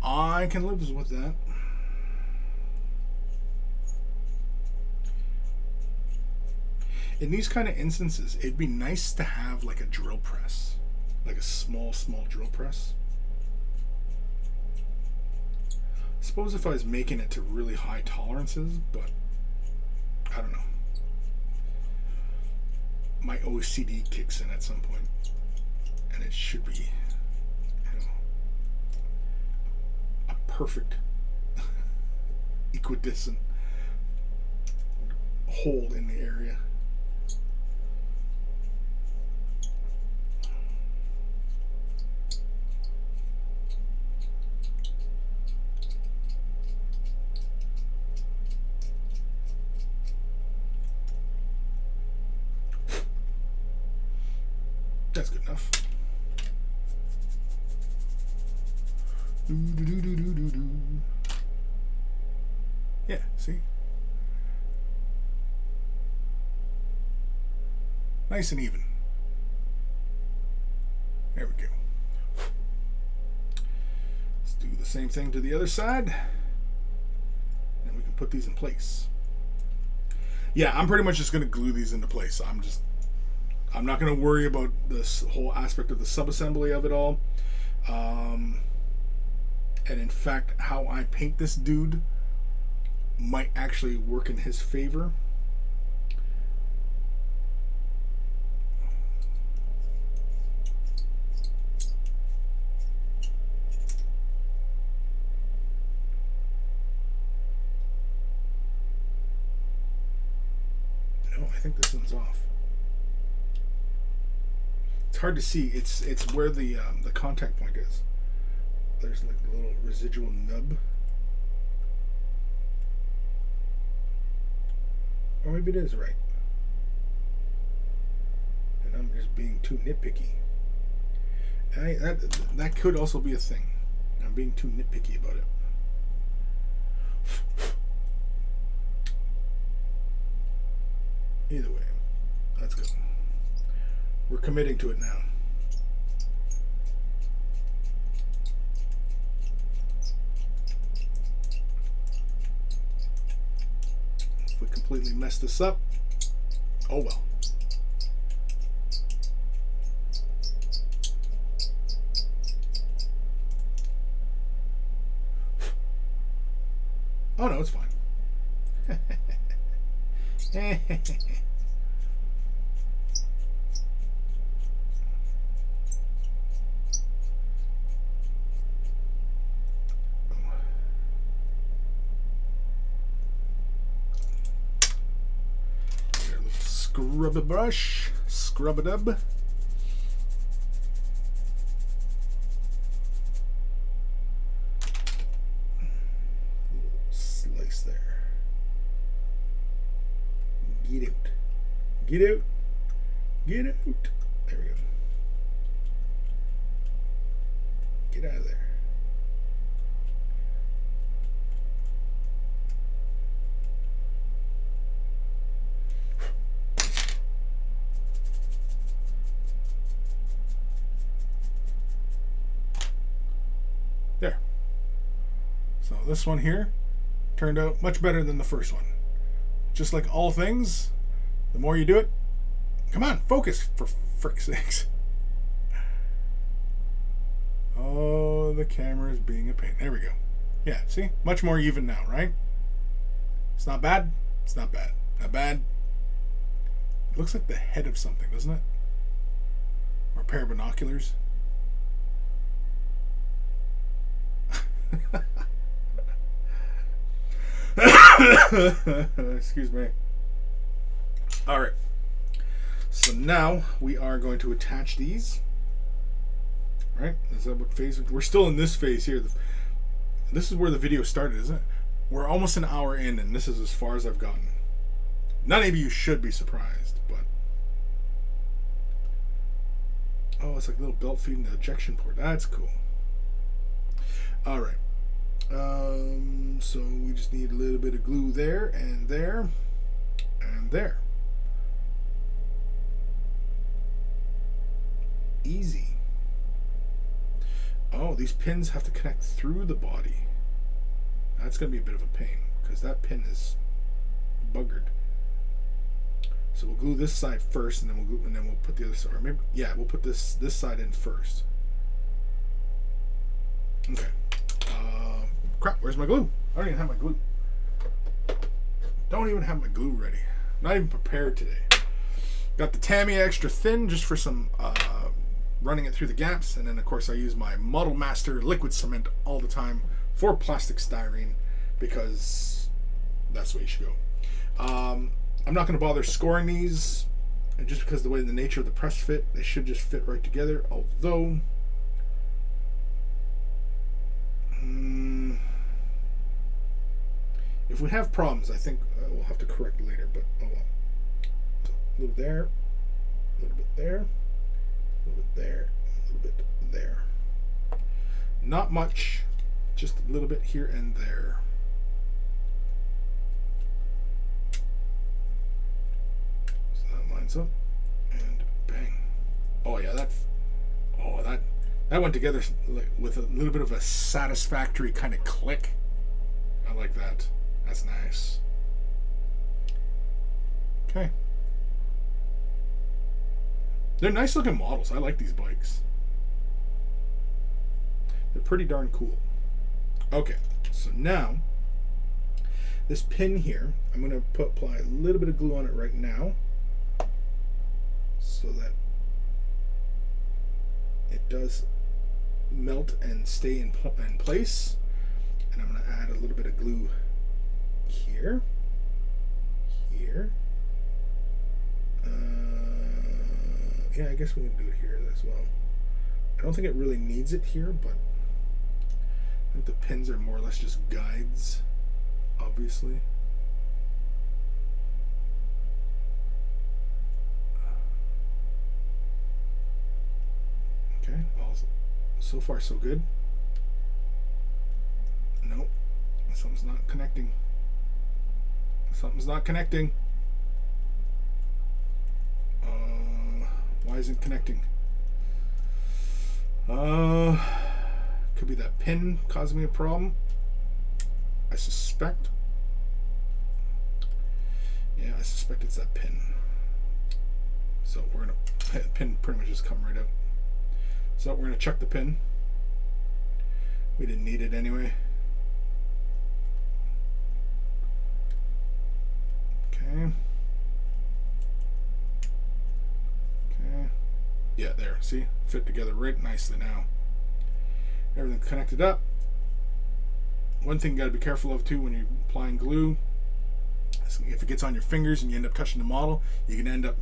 I can live with that. In these kind of instances, it'd be nice to have like a drill press, like a small drill press. I suppose if I was making it to really high tolerances, but I don't know. My OCD kicks in at some point, and it should be, perfect equidistant hole in the area. That's good enough. Yeah, see? Nice and even. There we go. Let's do the same thing to the other side. And we can put these in place. Yeah, I'm pretty much just going to glue these into place. I'm not going to worry about this whole aspect of the subassembly of it all. And in fact, how I paint this dude might actually work in his favor. No, I think this one's off. It's hard to see. It's where the contact point is. There's like a little residual nub. Or maybe it is right. And I'm just being too nitpicky. That could also be a thing. I'm being too nitpicky about it. Either way, let's go. We're committing to it now. If we completely mess this up, oh well. Oh no, it's fine. Scrub a brush, scrub a dub. Slice there. Get out. Get out. Get out. There we go. Get out of there. There. So this one here turned out much better than the first one. Just like all things, the more you do it, come on, focus, for frick's sakes. Oh, the camera is being a pain. There we go. Yeah, see? Much more even now, right? It's not bad. It's not bad. Not bad. It looks like the head of something, doesn't it? Or a pair of binoculars. Excuse me. All right. So now we are going to attach these. Right? Is that what phase? We're still in this phase here. This is where the video started, isn't it? We're almost an hour in, and this is as far as I've gotten. None of you should be surprised, but oh, it's like a little belt feeding the ejection port. That's cool. All right. So we just need a little bit of glue there and there and there. Easy. Oh, these pins have to connect through the body. That's going to be a bit of a pain because that pin is buggered. So we'll glue this side first, and then we'll put the other side. Or maybe, yeah, we'll put this side in first. Okay. Crap, where's my glue? I don't even have my glue. Don't even have my glue ready. I'm not even prepared today. Got the Tamiya extra thin just for some running it through the gaps, and then of course I use my Model Master liquid cement all the time for plastic styrene because that's the way you should go. I'm not going to bother scoring these, and just because the way the nature of the press fit, they should just fit right together. Although if we have problems, I think we'll have to correct later, but oh well. So, a little there, a little bit there, a little bit there, a little bit there. Not much, just a little bit here and there. So that lines up, and bang. Oh yeah, that went together with a little bit of a satisfactory kind of click. I like that. That's nice. Okay. They're nice looking models. I like these bikes. They're pretty darn cool. Okay, so now this pin here, I'm going to apply a little bit of glue on it right now so that it does melt and stay in place. And I'm going to add a little bit of glue here, here. Yeah, I guess we can do it here as well. I don't think it really needs it here, but I think the pins are more or less just guides, obviously. Okay, well, so far so good. Nope. Something's not connecting. Something's not connecting. Why isn't it connecting? Could be that pin causing me a problem. I suspect. Yeah, I suspect it's that pin. So we're gonna pin pretty much just come right out. So we're gonna chuck the pin. We didn't need it anyway. Okay. Okay. Yeah, there. See? Fit together right nicely now. Everything connected up. One thing you got to be careful of too when you're applying glue, if it gets on your fingers and you end up touching the model, you can end up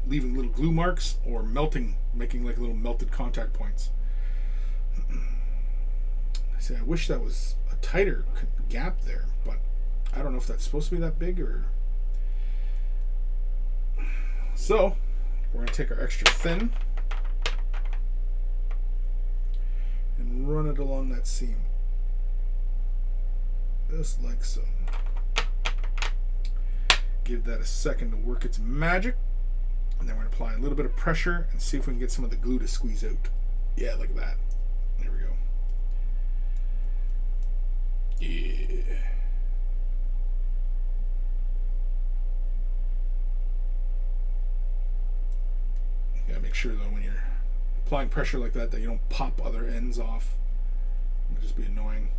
leaving little glue marks or melting, making like little melted contact points. See, I wish that was a tighter gap there, but I don't know if that's supposed to be that big or... So, we're going to take our extra thin and run it along that seam. Just like so. Give that a second to work its magic. And then we're going to apply a little bit of pressure and see if we can get some of the glue to squeeze out. Yeah, like that. There we go. Yeah. You gotta make sure though when you're applying pressure like that you don't pop other ends off. It'll just be annoying.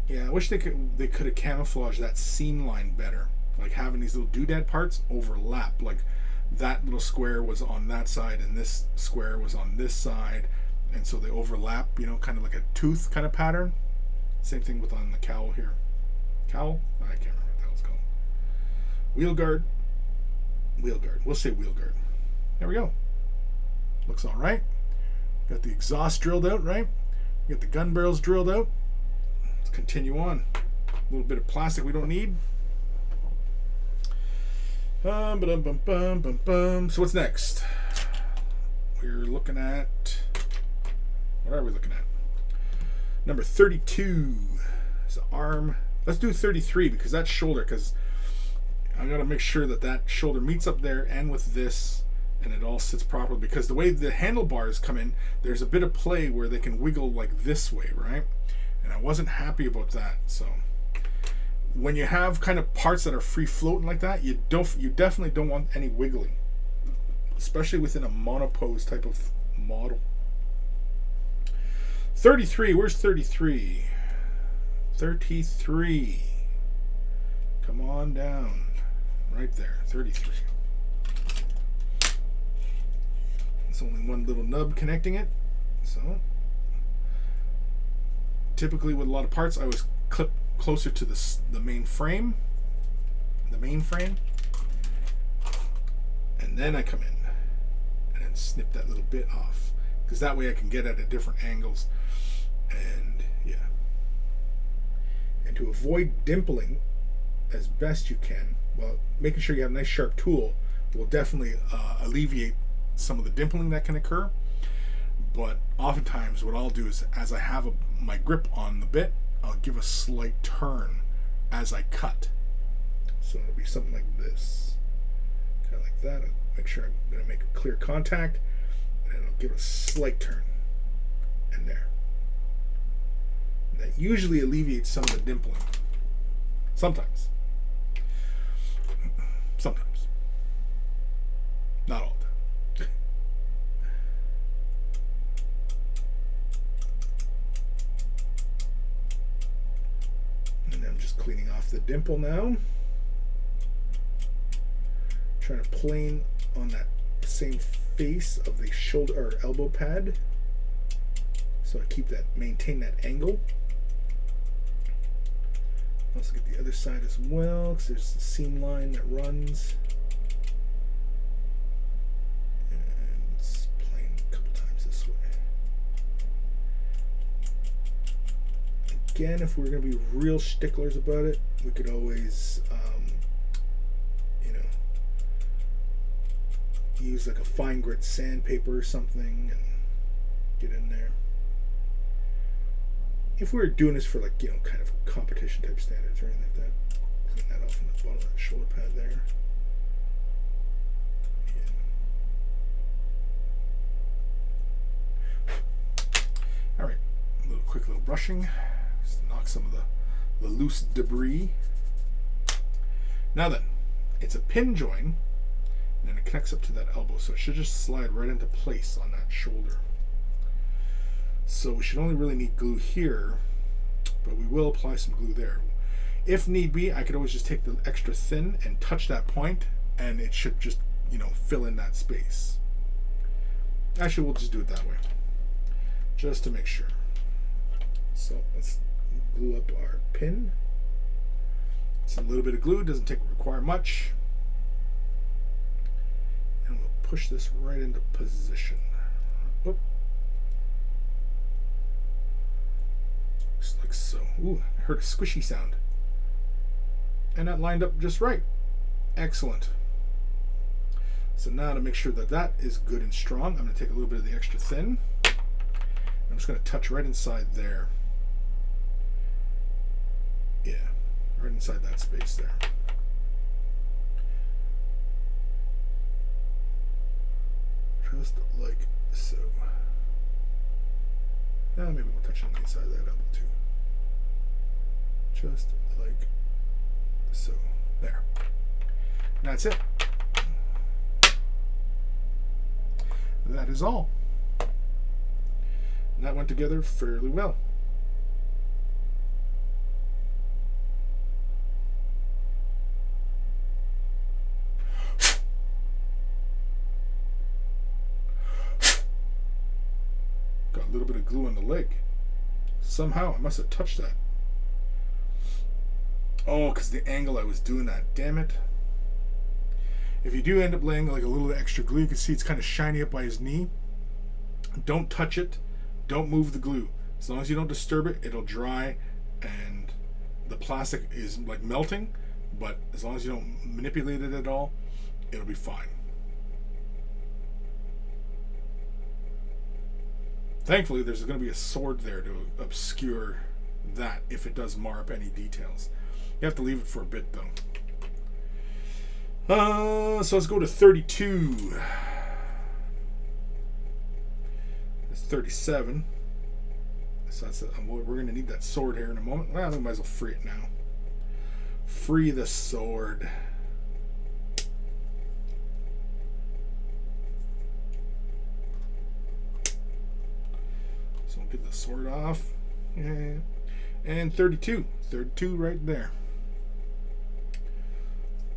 Yeah, I wish they could have camouflaged that seam line better. Like having these little doodad parts overlap. Like that little square was on that side and this square was on this side. And so they overlap, you know, kind of like a tooth kind of pattern. Same thing with on the cowl here. Cowl? I can't remember what that was called. Wheel guard. Wheel guard. We'll say wheel guard. There we go. Looks all right. Got the exhaust drilled out, right? Got the gun barrels drilled out. Let's continue on. A little bit of plastic we don't need. So what's next? We're looking at... What are we looking at? Number 32 is the arm. Let's do 33 because that's shoulder, because I got to make sure that that shoulder meets up there and with this and it all sits properly, because the way the handlebars come in, there's a bit of play where they can wiggle like this way, right? And I wasn't happy about that. So when you have kind of parts that are free floating like that, you definitely don't want any wiggling, especially within a monopose type of model. 33, where's 33? 33. Come on down. Right there, 33. It's only one little nub connecting it. So, typically with a lot of parts, I always clip closer to the main frame. And then I come in and then snip that little bit off, because that way I can get at it different angles. And yeah, and to avoid dimpling as best you can, well, making sure you have a nice sharp tool will definitely alleviate some of the dimpling that can occur. But oftentimes what I'll do is, as I have my grip on the bit, I'll give a slight turn as I cut. So it'll be something like this, kind of like that. I'll make sure I'm going to make a clear contact, and I'll give it a slight turn, and there. That usually alleviates some of the dimpling. Sometimes. Sometimes. Not all the time. And I'm just cleaning off the dimple now. Trying to plane on that same face of the shoulder or elbow pad, so I maintain that angle. Also get the other side as well, because there's the seam line that runs. And let's plane a couple times this way. Again, if we're going to be real sticklers about it, we could always, use like a fine grit sandpaper or something, and get in there. If we were doing this for, like, you know, kind of competition type standards or anything like that, clean that off from the bottom of that shoulder pad there. Yeah. All right, a little quick little brushing, just to knock some of the loose debris. Now then, it's a pin join, and then it connects up to that elbow, so it should just slide right into place on that shoulder. So we should only really need glue here, but we will apply some glue there. If need be, I could always just take the extra thin and touch that point, and it should just, you know, fill in that space. Actually, we'll just do it that way, just to make sure. So let's glue up our pin. It's a little bit of glue, doesn't require much. And we'll push this right into position. Oop. Just like so. Ooh, I heard a squishy sound. And that lined up just right. Excellent. So now to make sure that that is good and strong, I'm going to take a little bit of the extra thin. I'm just going to touch right inside there. Yeah, right inside that space there. Just like so. Maybe we'll touch on the inside of that elbow too. Just like so. There. And that's it. That is all. And that went together fairly well. Got a little bit of glue on the leg. Somehow I must have touched that. Oh, because the angle I was doing that. Damn it. If you do end up laying like a little extra glue, you can see it's kind of shiny up by his knee. Don't touch it. Don't move the glue. As long as you don't disturb it, it'll dry, and the plastic is like melting, but as long as you don't manipulate it at all, it'll be fine. Thankfully, there's going to be a sword there to obscure that if it does mar up any details. You have to leave it for a bit though. So let's go to 32. That's 37. So that's we're going to need that sword here in a moment. Well, we might as well free it now. Free the sword. So we'll get the sword off. Yeah. And 32. 32 right there.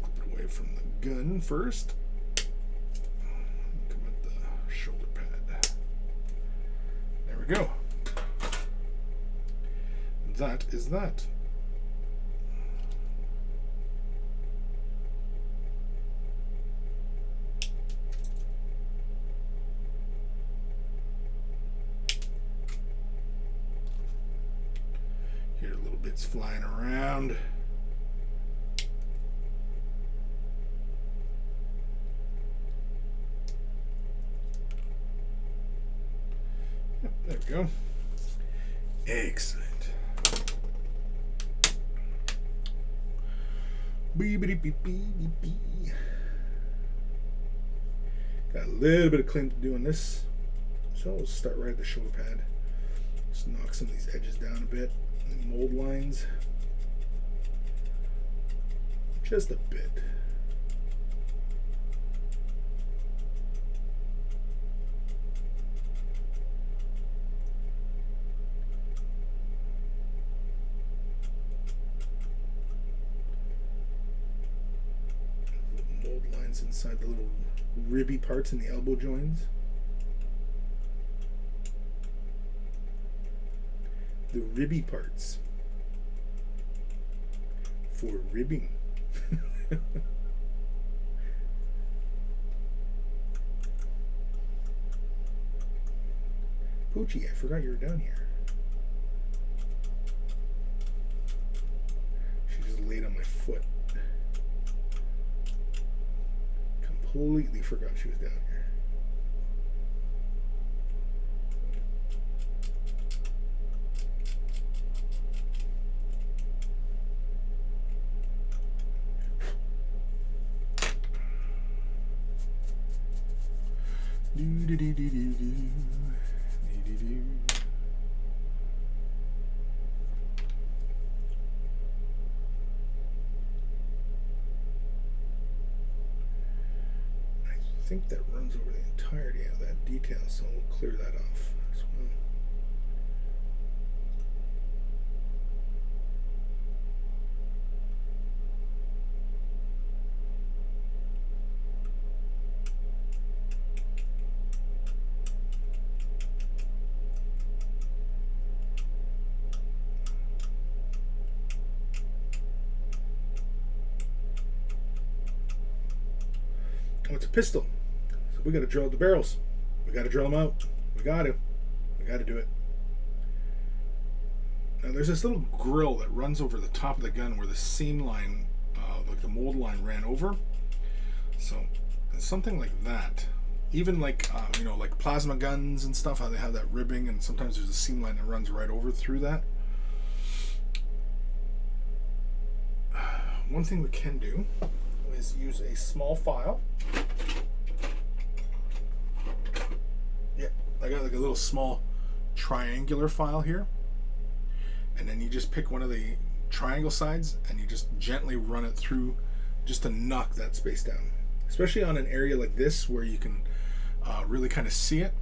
Clip it away from the gun first. Come at the shoulder pad. There we go. That is that. Here, little bits flying around. Yep, there we go. Excellent. Got a little bit of cleaning to do on this, so we'll start right at the shoulder pad. Just knock some of these edges down a bit, and mold lines, just a bit. Inside the little ribby parts in the elbow joints. The ribby parts for ribbing. Poochie, I forgot you were down here. She just laid on my foot. Completely forgot she was down here. I think that runs over the entirety of that detail, so we'll clear that off as well. Oh, it's a pistol. So we got to drill the barrels. We got to drill them out. We got to do it. Now there's this little grill that runs over the top of the gun where the seam line, like the mold line, ran over. So something like that. Even like you know, like plasma guns and stuff, how they have that ribbing, and sometimes there's a seam line that runs right over through that. One thing we can do is use a small file. Yeah, I got like a little small triangular file here, and then you just pick one of the triangle sides and you just gently run it through just to knock that space down, especially on an area like this where you can really kind of see it.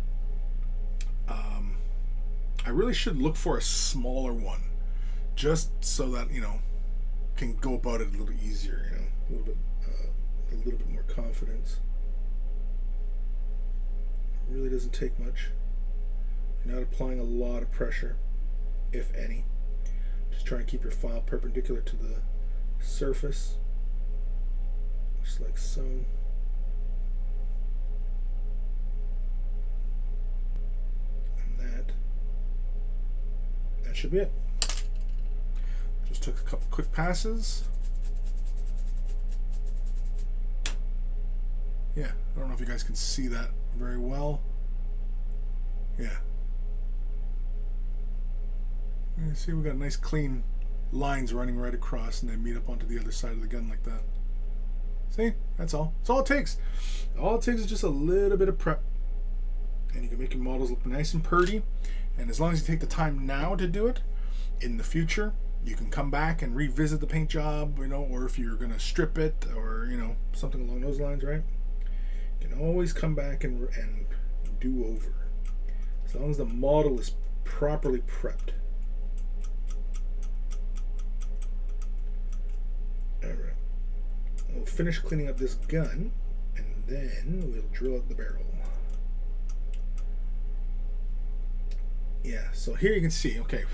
I really should look for a smaller one just so that, you know, can go about it a little easier, you know, a little bit more confidence. It really doesn't take much. You're not applying a lot of pressure, if any. Just try and keep your file perpendicular to the surface, just like so. And that should be it. Just took a couple quick passes. Yeah, I don't know if you guys can see that very well. Yeah. You see, we got nice clean lines running right across, and they meet up onto the other side of the gun like that. See, that's all. That's all it takes. All it takes is just a little bit of prep, and you can make your models look nice and purty. And as long as you take the time now to do it, in the future, you can come back and revisit the paint job, you know, or if you're going to strip it, or, you know, something along those lines, right? You can always come back and do over, as long as the model is properly prepped. Alright, we'll finish cleaning up this gun, and then we'll drill out the barrel. Yeah, so here you can see, okay,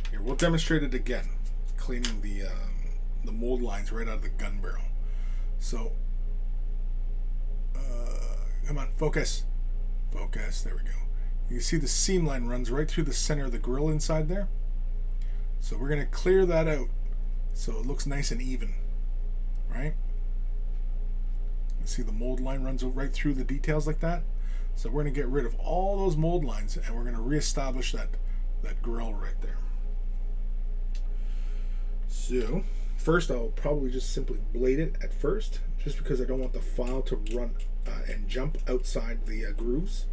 here we'll demonstrate it again, cleaning the mold lines right out of the gun barrel. So, come on, focus, there we go. You can see the seam line runs right through the center of the grill inside there. So we're going to clear that out so it looks nice and even, right? You see the mold line runs right through the details like that. So we're going to get rid of all those mold lines, and we're going to reestablish that grill right there. So first I'll probably just simply blade it at first, just because I don't want the file to run and jump outside the grooves.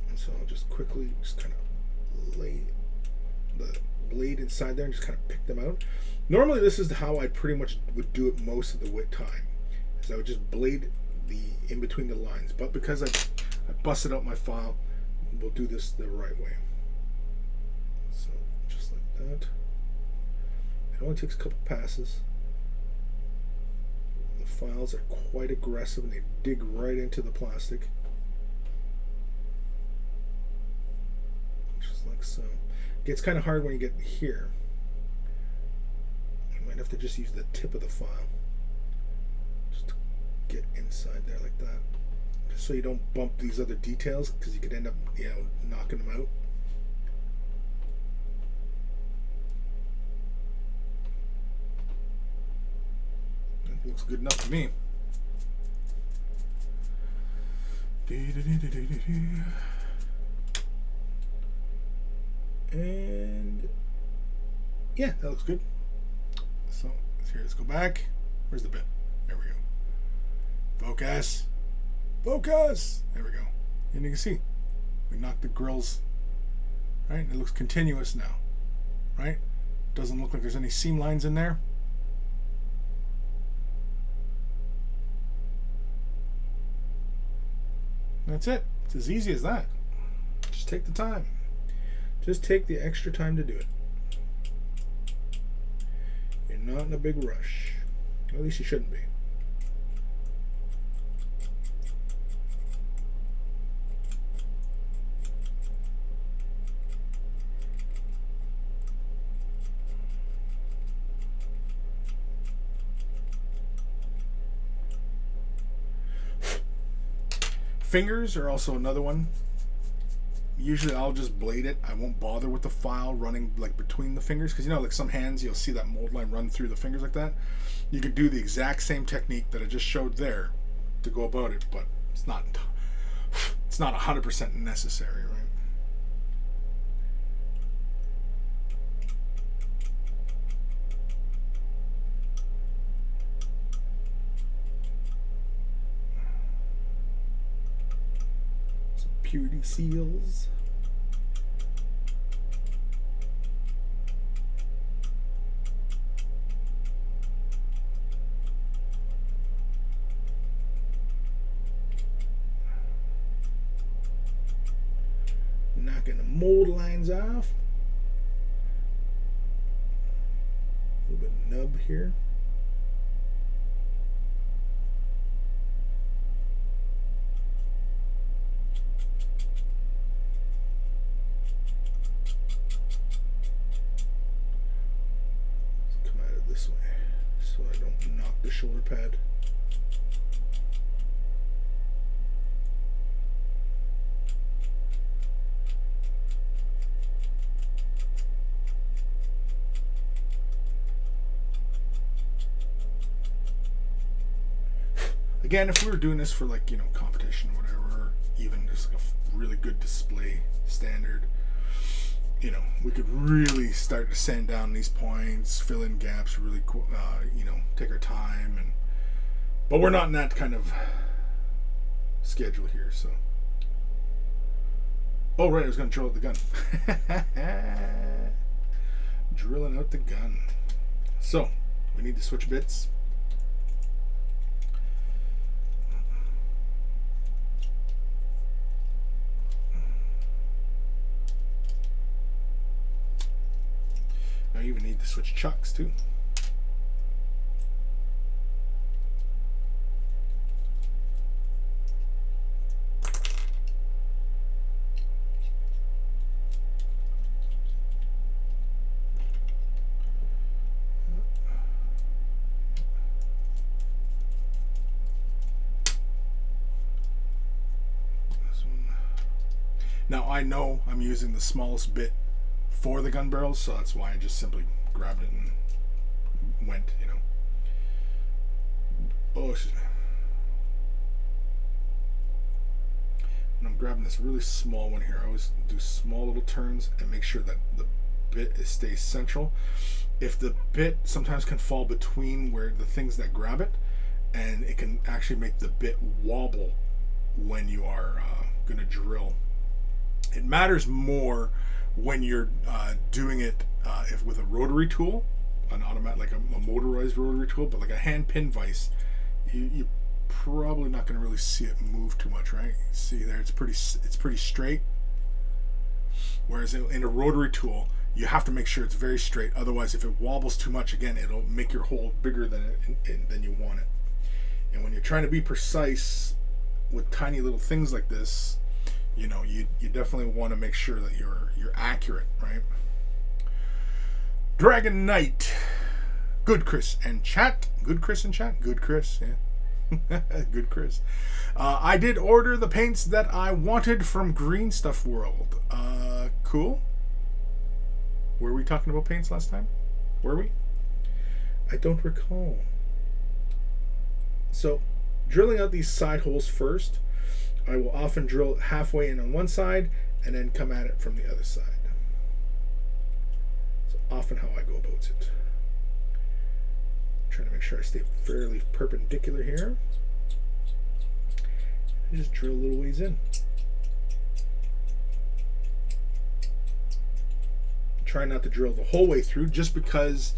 And so I'll just quickly just kind of lay the blade inside there and just kind of pick them out. Normally this is how I pretty much would do it most of the time, is I would just blade the in between the lines, but because I busted out my file, we'll do this the right way. So just like that. It only takes a couple passes. The files are quite aggressive and they dig right into the plastic, just like so. It gets kind of hard when you get here. You might have to just use the tip of the file just to get inside there like that, just so you don't bump these other details, because you could end up, you know, knocking them out. That looks good enough to me. And yeah, that looks good. So here, let's go back. Where's the bit? There we go. Focus. Focus! There we go. And you can see, we knocked the grills, right? It looks continuous now, right? Doesn't look like there's any seam lines in there. That's it. It's as easy as that. Just take the time. Just take the extra time to do it. You're not in a big rush. At least you shouldn't be. Fingers are also another one. Usually I'll just blade it. I won't bother with the file running like between the fingers, because you know, like some hands you'll see that mold line run through the fingers like that. You could do the exact same technique that I just showed there to go about it, but it's not 100% necessary, right? Purity seals. Knocking the mold lines off. A little bit of nub here. Shoulder pad. Again, if we were doing this for like, you know, competition or whatever, or even just like a really good display standard, you know, we could really start to sand down these points, fill in gaps, really, you know, take our time, but we're not in that kind of schedule here. So, oh right, I was going to drill out the gun. Drilling out the gun. So we need to switch bits. I even need to switch chucks too. This one. Now I know I'm using the smallest bit for the gun barrels, so that's why I just simply grabbed it and went, you know. Oh, excuse me. And I'm grabbing this really small one here. I always do small little turns and make sure that the bit stays central. If the bit sometimes can fall between where the things that grab it, and it can actually make the bit wobble when you are going to drill. It matters more when you're doing it if with a rotary tool, an automatic, like a motorized rotary tool, but like a hand pin vise, you're probably not going to really see it move too much, right? See there, it's pretty straight. Whereas in a rotary tool, you have to make sure it's very straight. Otherwise, if it wobbles too much, again, it'll make your hole bigger than you want it. And when you're trying to be precise with tiny little things like this, you know, you definitely want to make sure that you're accurate, right? Dragon Knight. Good Chris and chat. Good Chris and chat. Good Chris, yeah. Good Chris. I did order the paints that I wanted from Green Stuff World. Cool. Were we talking about paints last time? Were we? I don't recall. So, drilling out these side holes first. I will often drill halfway in on one side and then come at it from the other side. So often how I go about it. I'm trying to make sure I stay fairly perpendicular here. I just drill a little ways in. Try not to drill the whole way through, just because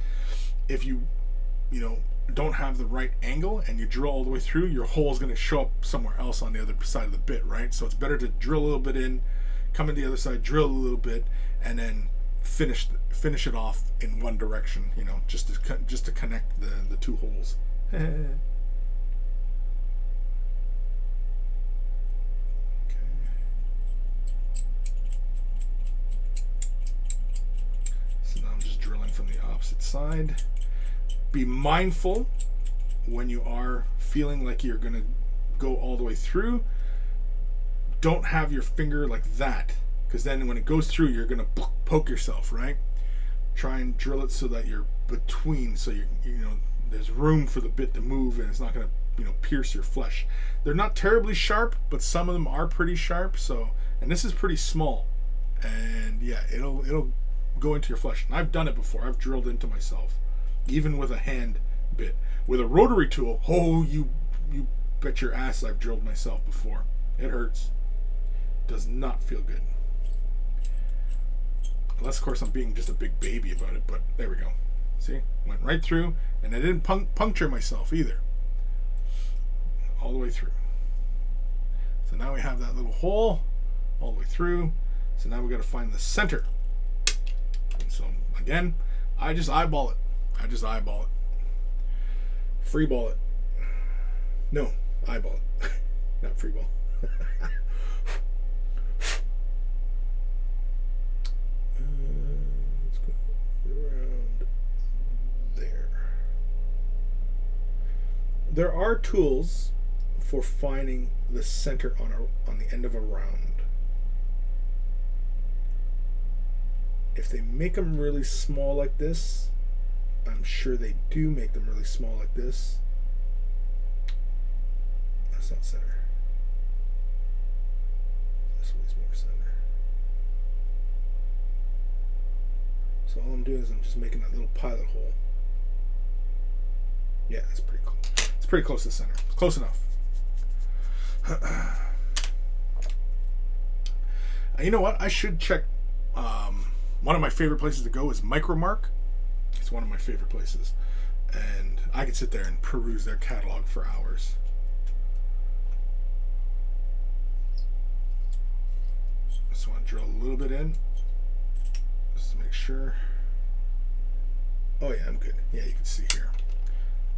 if you don't have the right angle and you drill all the way through, your hole is going to show up somewhere else on the other side of the bit, right? So it's better to drill a little bit in, come in the other side, drill a little bit, and then finish it off in one direction, just to connect the two holes. Side. Be mindful when you are feeling like you're going to go all the way through. Don't have your finger like that, because then when it goes through, you're going to poke yourself, right? Try and drill it so that you're between, so there's room for the bit to move and it's not going to pierce your flesh. They're not terribly sharp, but some of them are pretty sharp. So, and this is pretty small, and yeah, it'll go into your flesh. And I've done it before. I've drilled into myself, even with a hand bit. With a rotary tool, you bet your ass I've drilled myself before. It hurts. Does not feel good. Unless, of course, I'm being just a big baby about it, but there we go. See? Went right through, and I didn't puncture myself either. All the way through. So now we have that little hole all the way through. So now we got to find the center. So again, I just eyeball it. Free ball it. No, eyeball it. Not free ball. Let's go around there. There are tools for finding the center on the end of a round. If they make them really small like this, I'm sure they do make them really small like this. That's not center. This one's more center. So all I'm doing is I'm just making that little pilot hole. Yeah, that's pretty cool. It's pretty close to the center. It's close enough. You know what? I should check. One of my favorite places to go is Micromark. It's one of my favorite places. And I could sit there and peruse their catalog for hours. Just want to drill a little bit in, just to make sure. Oh yeah, I'm good. Yeah, you can see here.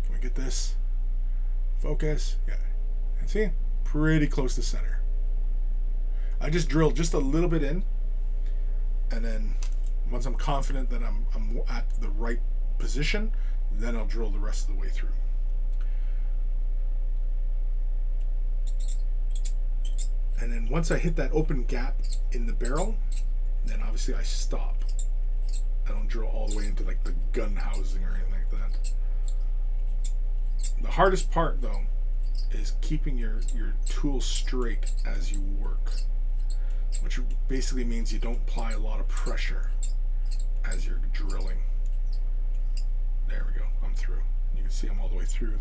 Can we get this? Focus. Yeah. And see? Pretty close to center. I just drilled just a little bit in, and then once I'm confident that I'm at the right position, then I'll drill the rest of the way through. And then once I hit that open gap in the barrel, then obviously I stop. I don't drill all the way into like the gun housing or anything like that. The hardest part though is keeping your tool straight as you work, which basically means you don't apply a lot of pressure as you're drilling. There we go. I'm through. You can see I'm all the way through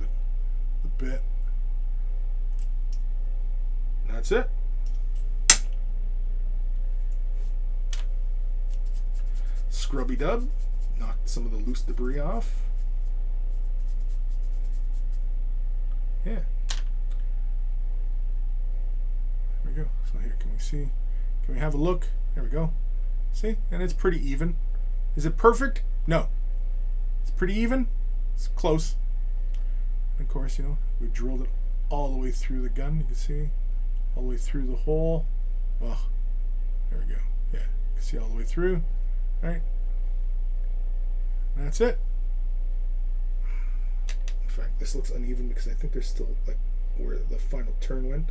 the bit. And that's it. Scrubby dub. Knock some of the loose debris off. Yeah. There we go. So here, can we see? Can we have a look? There we go. See? And it's pretty even. Is it perfect? No. It's pretty even. It's close. And of course, we drilled it all the way through the gun. You can see all the way through the hole. Oh, there we go. Yeah, you can see all the way through. Right? And that's it. In fact, this looks uneven because I think there's still like where the final turn went.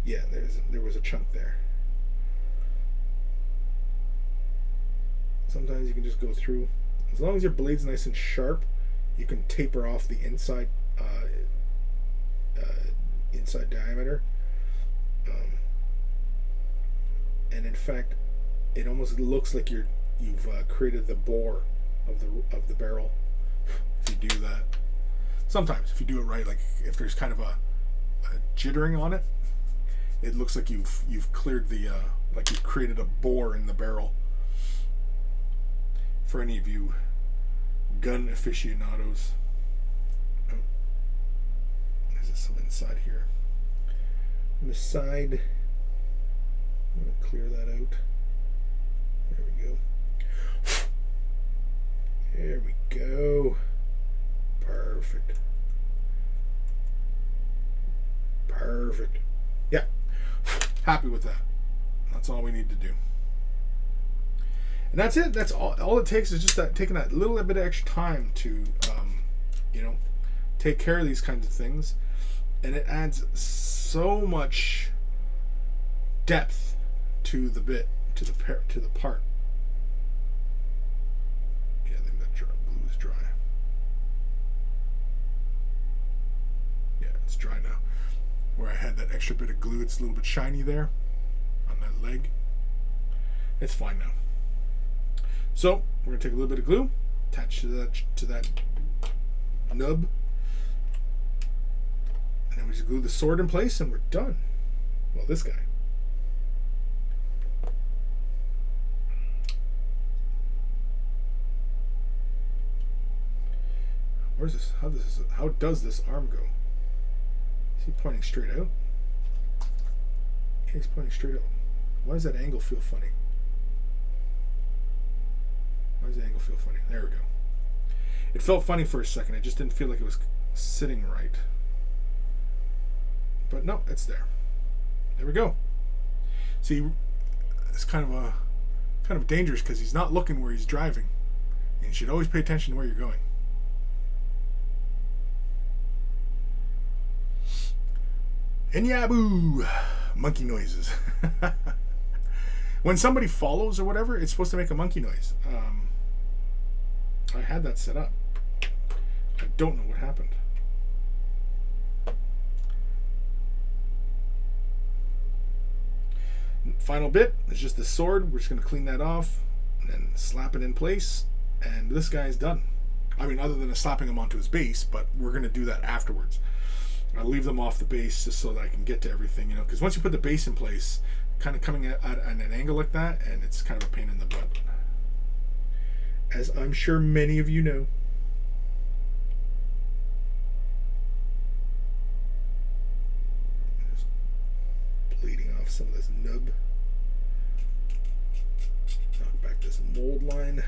Yeah, there was a chunk there. Sometimes you can just go through. As long as your blade's nice and sharp, you can taper off the inside diameter. And in fact, it almost looks like you've created the bore of the barrel if you do that. Sometimes, if you do it right, like if there's kind of a jittering on it, it looks like you've cleared the like you've created a bore in the barrel. For any of you gun aficionados. Oh, there's some inside here. On the side, I'm going to clear that out. There we go. There we go. Perfect. Perfect. Yeah. Happy with that. That's all we need to do. And that's it. That's all it takes is just that, taking that little bit of extra time to, you know, take care of these kinds of things. And it adds so much depth to the bit, to the part. Yeah, I think that glue is dry. Yeah, it's dry now. Where I had that extra bit of glue, it's a little bit shiny there on that leg. It's fine now. So we're gonna take a little bit of glue, attach to that nub, and then we just glue the sword in place, and we're done. Well, this guy. Where's this? How does this arm go? Is he pointing straight out? Yeah, he's pointing straight out. Why does that angle feel funny? Why does the angle feel funny? There we go. It felt funny for a second. I just didn't feel like it was sitting right. But no, it's there. There we go. See, it's kind of dangerous because he's not looking where he's driving. And you should always pay attention to where you're going. And yaboo! Monkey noises. When somebody follows or whatever, it's supposed to make a monkey noise. I had that set up. I don't know what happened. Final bit is just the sword. We're just going to clean that off and then slap it in place. And this guy's done. I mean, other than slapping him onto his base, but we're going to do that afterwards. I'll leave them off the base just so that I can get to everything, you know, because once you put the base in place, kind of coming at an angle like that, and it's kind of a pain in the butt. As I'm sure many of you know. Just bleeding off some of this nub. Knock back this mold line.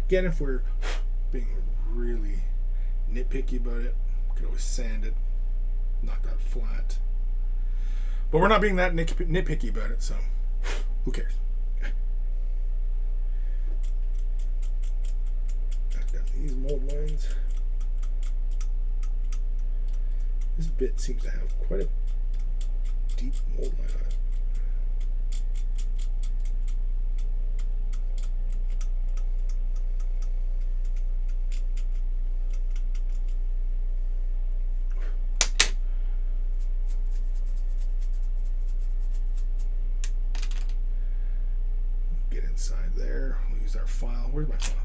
Again, if we're being really nitpicky about it, we could always sand it, knock that flat. But we're not being that nitpicky about it, so who cares? Knock down these mold lines. This bit seems to have quite a deep mold line on it. Inside there, we'll use our file. Where's my file?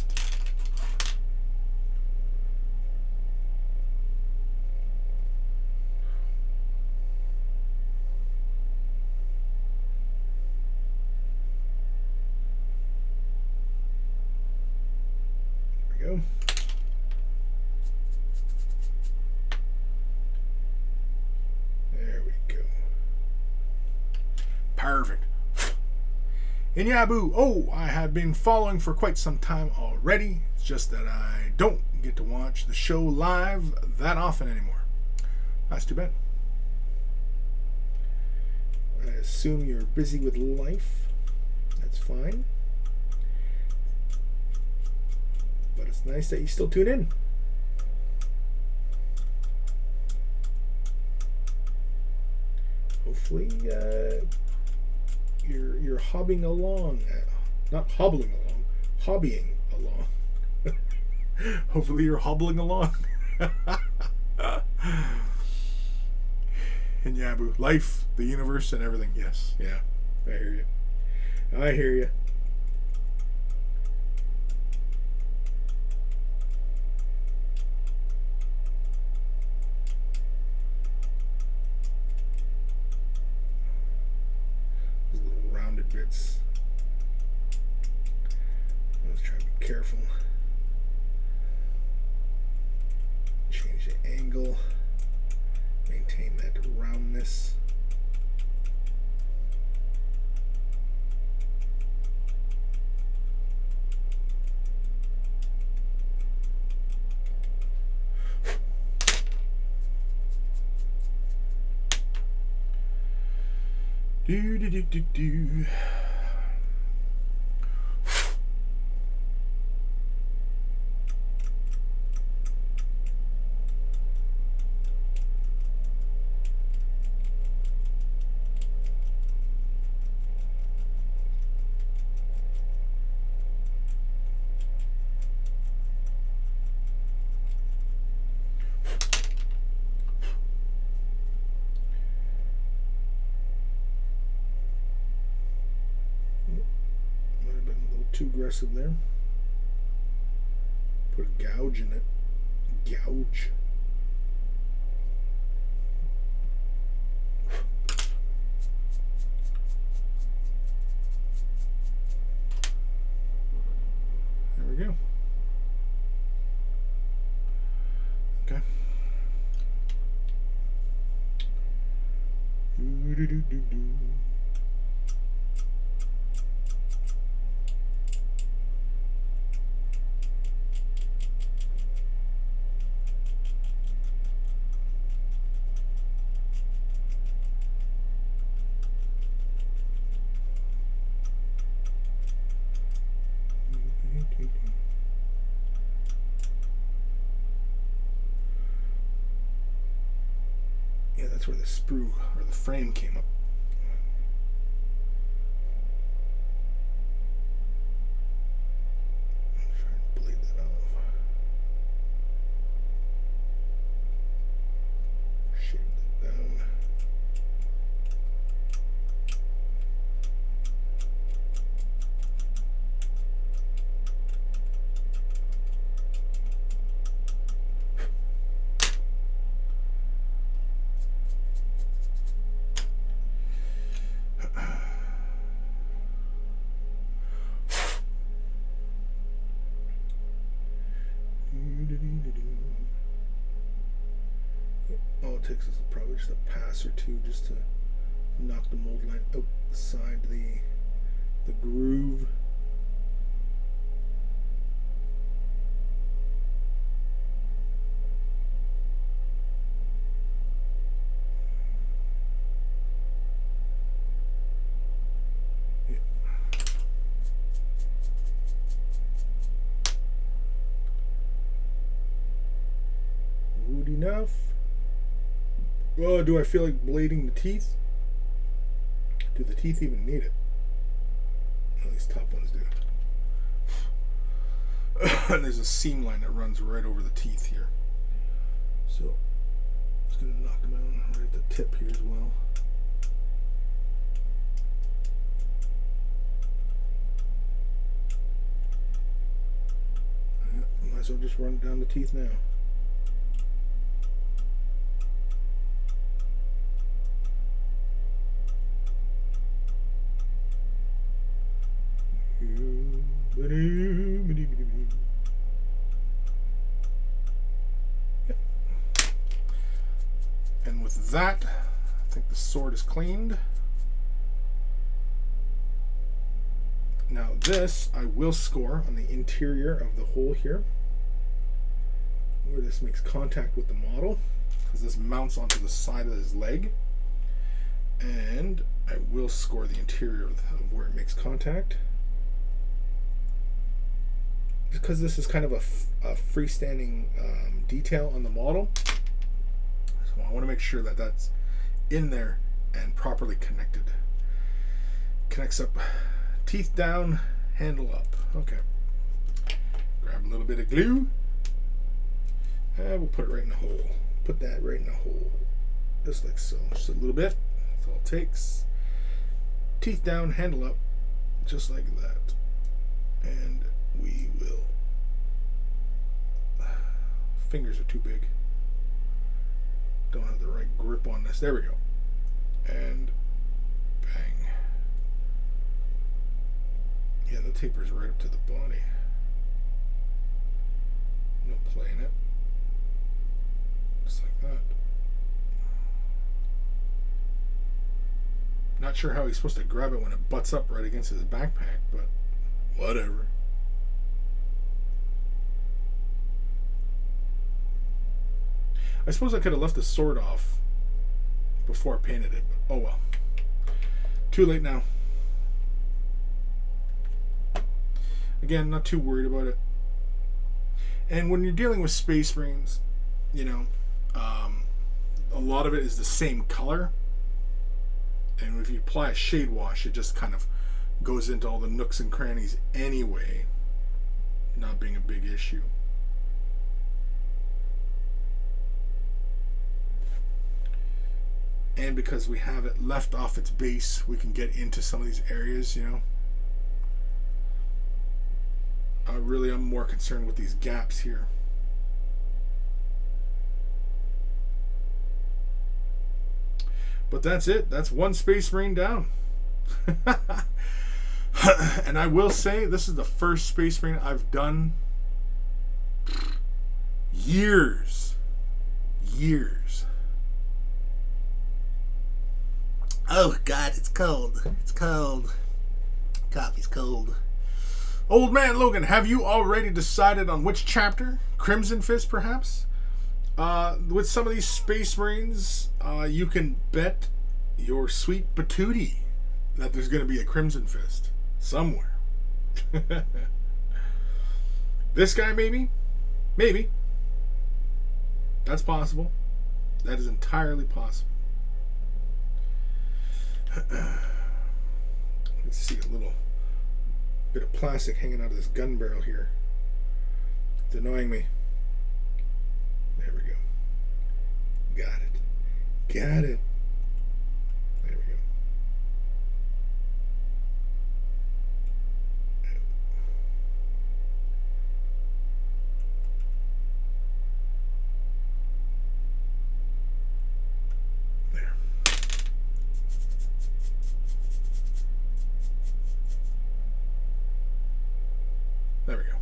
There we go. There we go. Perfect. And Yaboo, oh, I have been following for quite some time already. It's just that I don't get to watch the show live that often anymore. That's too bad. I assume you're busy with life. That's fine. But it's nice that you still tune in. hopefully you're hobbing along, not hobbling along, hobbying along. Hopefully you're hobbling along. In Yabu, life, the universe, and everything. Yes, yeah, I hear you. I hear you. Those little rounded bits. Let's try to be careful. Change the angle. Maintain that roundness. Do do do do do. Too aggressive there. Put a gouge in it. Gouge. There we go. Okay. Do-do-do-do-do. Yeah, that's where the sprue or the frame came up. I'm trying to bleed that off. Shave that down. All it takes is probably just a pass or two just to knock the mold line outside the groove. Good enough. Well, do I feel like blading the teeth? Do the teeth even need it? At least top ones do. And there's a seam line that runs right over the teeth here. So, it's going to knock them out right at the tip here as well. Might as well just run it down the teeth now. And with that, I think the sword is cleaned. Now this I will score on the interior of the hole here, where this makes contact with the model, because this mounts onto the side of his leg. And I will score the interior of where it makes contact, because this is kind of a freestanding detail on the model. So I want to make sure that that's in there and properly connected. Connects up, teeth down, handle up. Okay. Grab a little bit of glue. And we'll put it right in the hole. Put that right in the hole. Just like so. Just a little bit. That's all it takes. Teeth down, handle up. Just like that. And we will. Fingers are too big. Don't have the right grip on this. There we go. And bang. Yeah, the taper's right up to the body. No play in it. Just like that. Not sure how he's supposed to grab it when it butts up right against his backpack, but whatever. I suppose I could have left the sword off before I painted it, but oh well. Too late now. Again, not too worried about it. And when you're dealing with Space Marines, you know, a lot of it is the same color. And if you apply a shade wash, it just kind of goes into all the nooks and crannies anyway, not being a big issue. And because we have it left off its base, we can get into some of these areas, you know. I'm more concerned with these gaps here. But that's it. That's one Space Marine down. And I will say, this is the first Space Marine I've done years. Oh God, it's cold. It's cold. Coffee's cold. Old man Logan, have you already decided on which chapter? Crimson Fist, perhaps? With some of these Space Marines, you can bet your sweet patootie that there's going to be a Crimson Fist somewhere. This guy, maybe? Maybe. That's possible. That is entirely possible. Let's see a little bit of plastic hanging out of this gun barrel here. It's annoying me. There we go. Got it. Got it. There we go. There. There we go.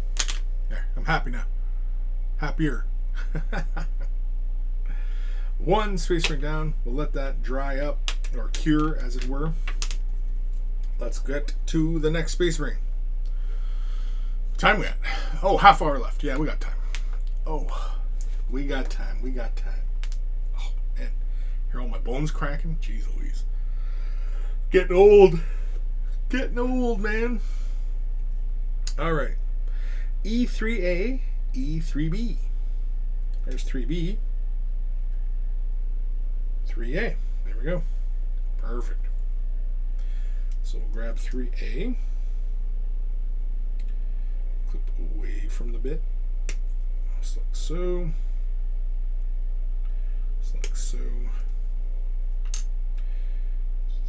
There. I'm happy now. Happier. One Space Marine down. We'll let that dry up, or cure as it were. Let's get to the next Space Marine. Time we got? Oh, half hour left. Yeah, we got time. Oh, we got time. We got time. Oh, man. Hear all my bones cracking? Jeez Louise. Getting old. Getting old, man. All right. E3A, E3B. There's 3B. 3A. There we go. Perfect. So we'll grab 3A. Clip away from the bit. Just like so. Just like so.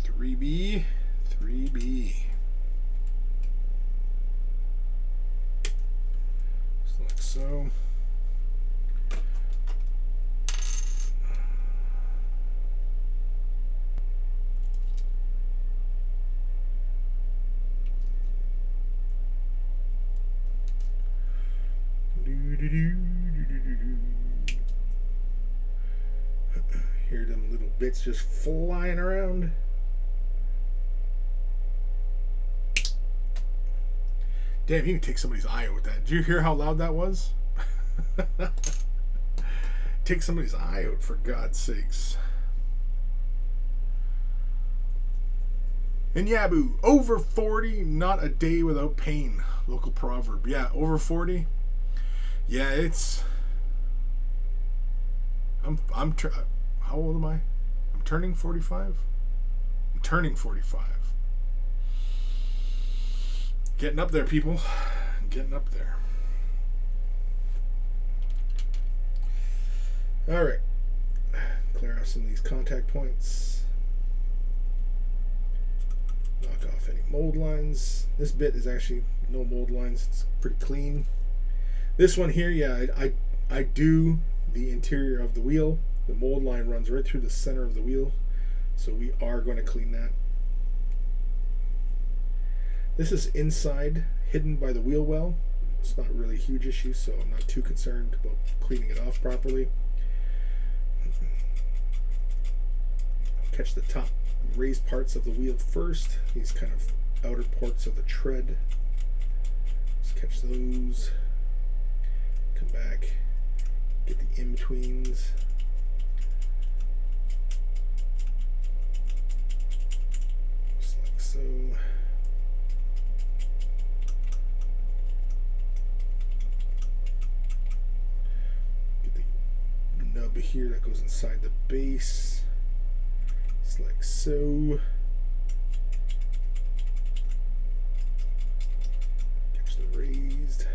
3B. 3B. Just like so. Hear them little bits just flying around. Damn, you can take somebody's eye out with that. Did you hear how loud that was? Take somebody's eye out, for God's sakes. And Yabu, over 40, not a day without pain. Local proverb. Yeah, over 40. Yeah, it's. How old am I? I'm turning 45. turning 45. Getting up there, people. Getting up there. Alright. Clear off some of these contact points. Knock off any mold lines. This bit is actually no mold lines. It's pretty clean. This one here, yeah, I do the interior of the wheel. The mold line runs right through the center of the wheel. So we are going to clean that. This is inside, hidden by the wheel well. It's not really a huge issue, so I'm not too concerned about cleaning it off properly. Catch the top raised parts of the wheel first. These kind of outer ports of the tread. Just catch those. Come back. Get the in-betweens. Just like so. Get the nub here that goes inside the base. Just like so. Catch the raised.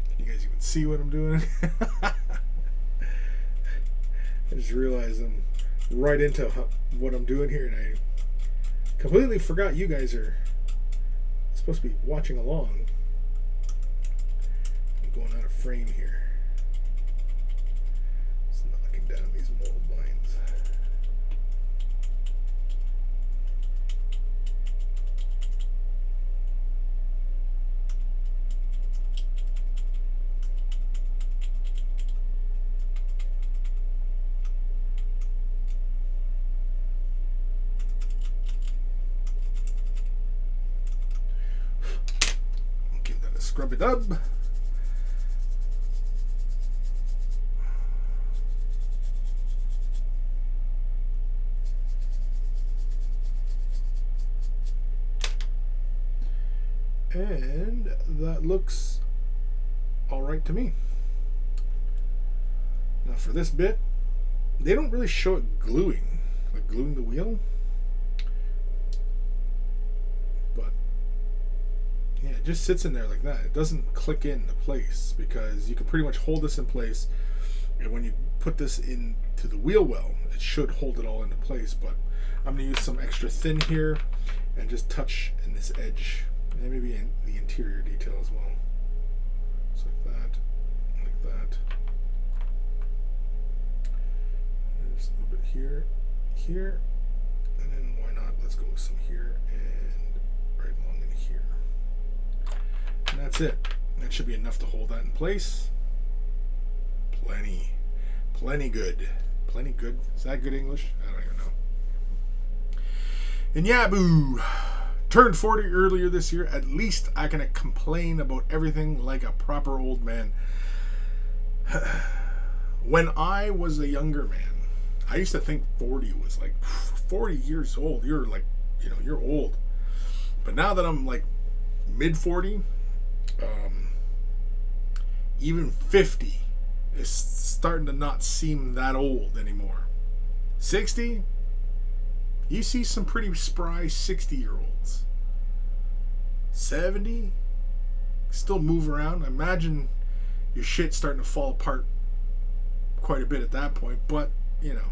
Can you guys even see what I'm doing? I just realized I'm right into what I'm doing here, and I completely forgot you guys are supposed to be watching along. I'm going out of frame here. Just knocking down these mold lines. Give that a scrub it up. And that looks all right to me. Now for this bit, they don't really show it gluing, like gluing the wheel. But yeah, it just sits in there like that. It doesn't click into place because you can pretty much hold this in place, and when you put this into the wheel well, it should hold it all into place. But I'm going to use some extra thin here and just touch in this edge. And maybe in the interior detail as well. Just like that, like that. And just a little bit here, here, and then why not? Let's go with some here and right along in here. And that's it. That should be enough to hold that in place. Plenty good. Plenty good. Is that good English? I don't even know. And yeah, boo. Turned 40 earlier this year. At least I can complain about everything like a proper old man. When I was a younger man, I used to think 40 was like 40 years old. You're like, you know, you're old. But now that I'm like mid 40, even 50 is starting to not seem that old anymore. 60, you see some pretty spry 60-year-olds. 70, still move around. I imagine your shit's starting to fall apart quite a bit at that point, but, you know.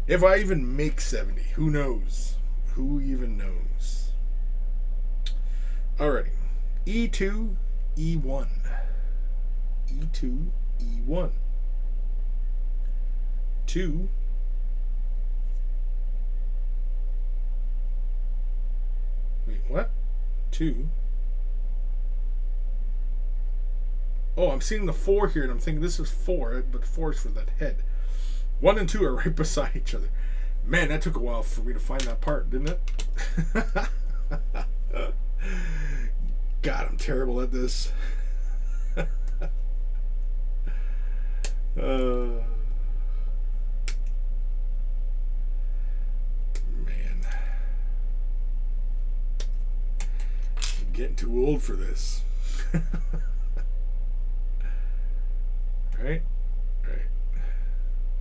If I even make 70, who knows? Who even knows? Alrighty. E2, E1. E2, E1. 2. Wait, what? 2. Oh, I'm seeing the 4 here, and I'm thinking this is 4, but 4 is for that head. 1 and 2 are right beside each other. Man, that took a while for me to find that part, didn't it? God, I'm terrible at this. Man. getting too old for this. Right? Right.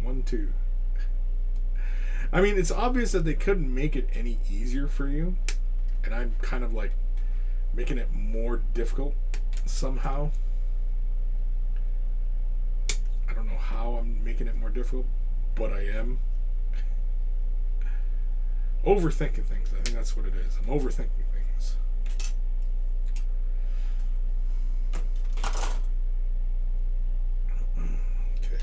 1, 2. I mean, it's obvious that they couldn't make it any easier for you. And I'm kind of like making it more difficult somehow. I don't know how I'm making it more difficult, but I am. Overthinking things. I think that's what it is. I'm overthinking things. Okay.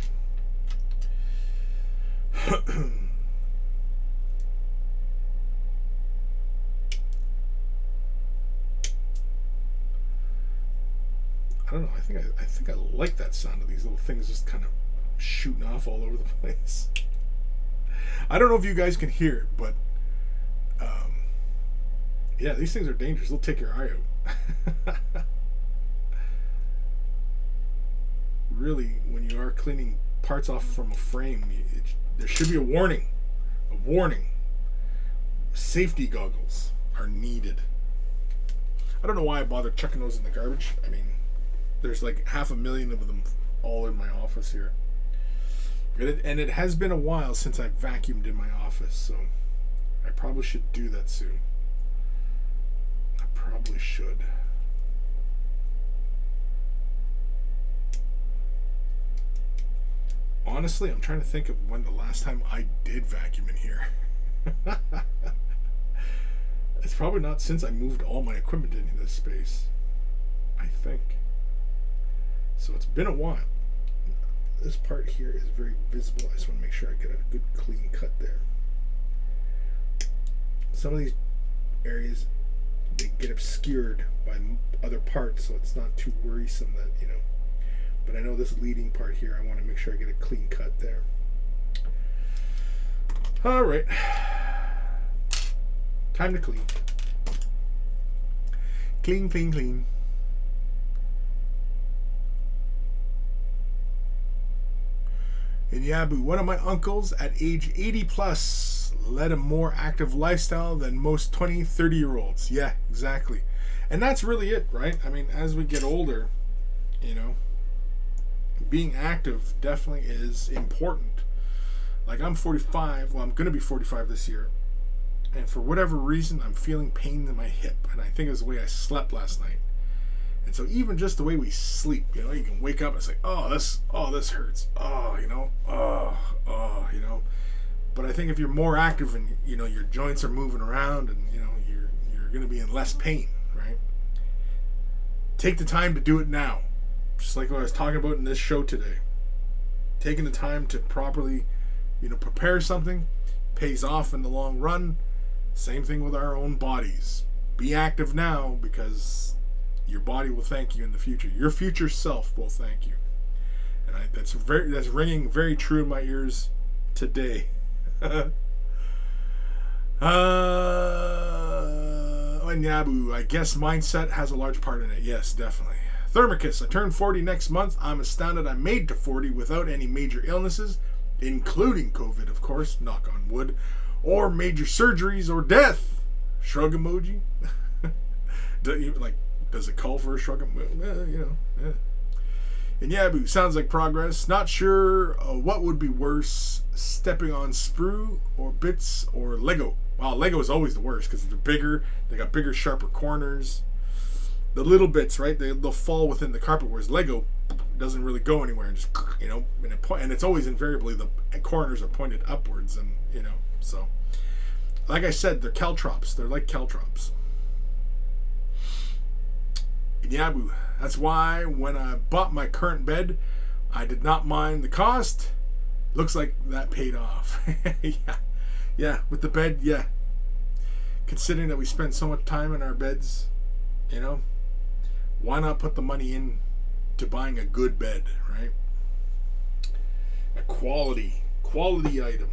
I don't know. I think I like that sound of these little things just kind of shooting off all over the place. I don't know if you guys can hear it, but yeah, these things are dangerous. They'll take your eye out. Really, when you are cleaning parts off from a frame, there should be a warning. A warning. Safety goggles are needed. I don't know why I bothered chucking those in the garbage. I mean, there's like 500,000 of them all in my office here. And it has been a while since I vacuumed in my office, so I probably should do that soon. I probably should. Honestly, I'm trying to think of when the last time I did vacuum in here. It's probably not since I moved all my equipment into this space, I think. So it's been a while. This part here is very visible. I just want to make sure I get a good clean cut there. Some of these areas, they get obscured by other parts, so it's not too worrisome that, you know. But I know this leading part here, I want to make sure I get a clean cut there. All right. Time to clean. Clean, clean, clean. In Yabu, one of my uncles at age 80 plus led a more active lifestyle than most 20, 30-year-olds. Yeah, exactly. And that's really it, right? I mean, as we get older, you know, being active definitely is important. Like, I'm 45. Well, I'm going to be 45 this year. And for whatever reason, I'm feeling pain in my hip. And I think it was the way I slept last night. And so even just the way we sleep, you know, you can wake up and say, oh, this hurts. Oh, you know, you know. But I think if you're more active and, you know, your joints are moving around and, you know, you're going to be in less pain, right? Take the time to do it now. Just like what I was talking about in this show today. Taking the time to properly, you know, prepare something pays off in the long run. Same thing with our own bodies. Be active now because your body will thank you in the future. Your future self will thank you. And that's ringing very true in my ears today. Nabu, I guess mindset has a large part in it. Yes, definitely. Thermicus, I turn 40 next month. I'm astounded I made to 40 without any major illnesses, including COVID, of course, knock on wood, or major surgeries or death. Shrug emoji. Does it call for a shrug? You know, yeah. And Yabu, sounds like progress. Not sure what would be worse, stepping on sprue or bits or Lego. Wow, Lego is always the worst because they're bigger. They got bigger, sharper corners. The little bits, right? They'll fall within the carpet, whereas Lego doesn't really go anywhere and just, you know, and it's always invariably the corners are pointed upwards, and you know, so like I said, they're caltrops. They're like caltrops. Yabu, that's why when I bought my current bed, I did not mind the cost. Looks like that paid off. Yeah, with the bed, yeah. Considering that we spend so much time in our beds, you know, why not put the money in to buying a good bed, right? A quality item.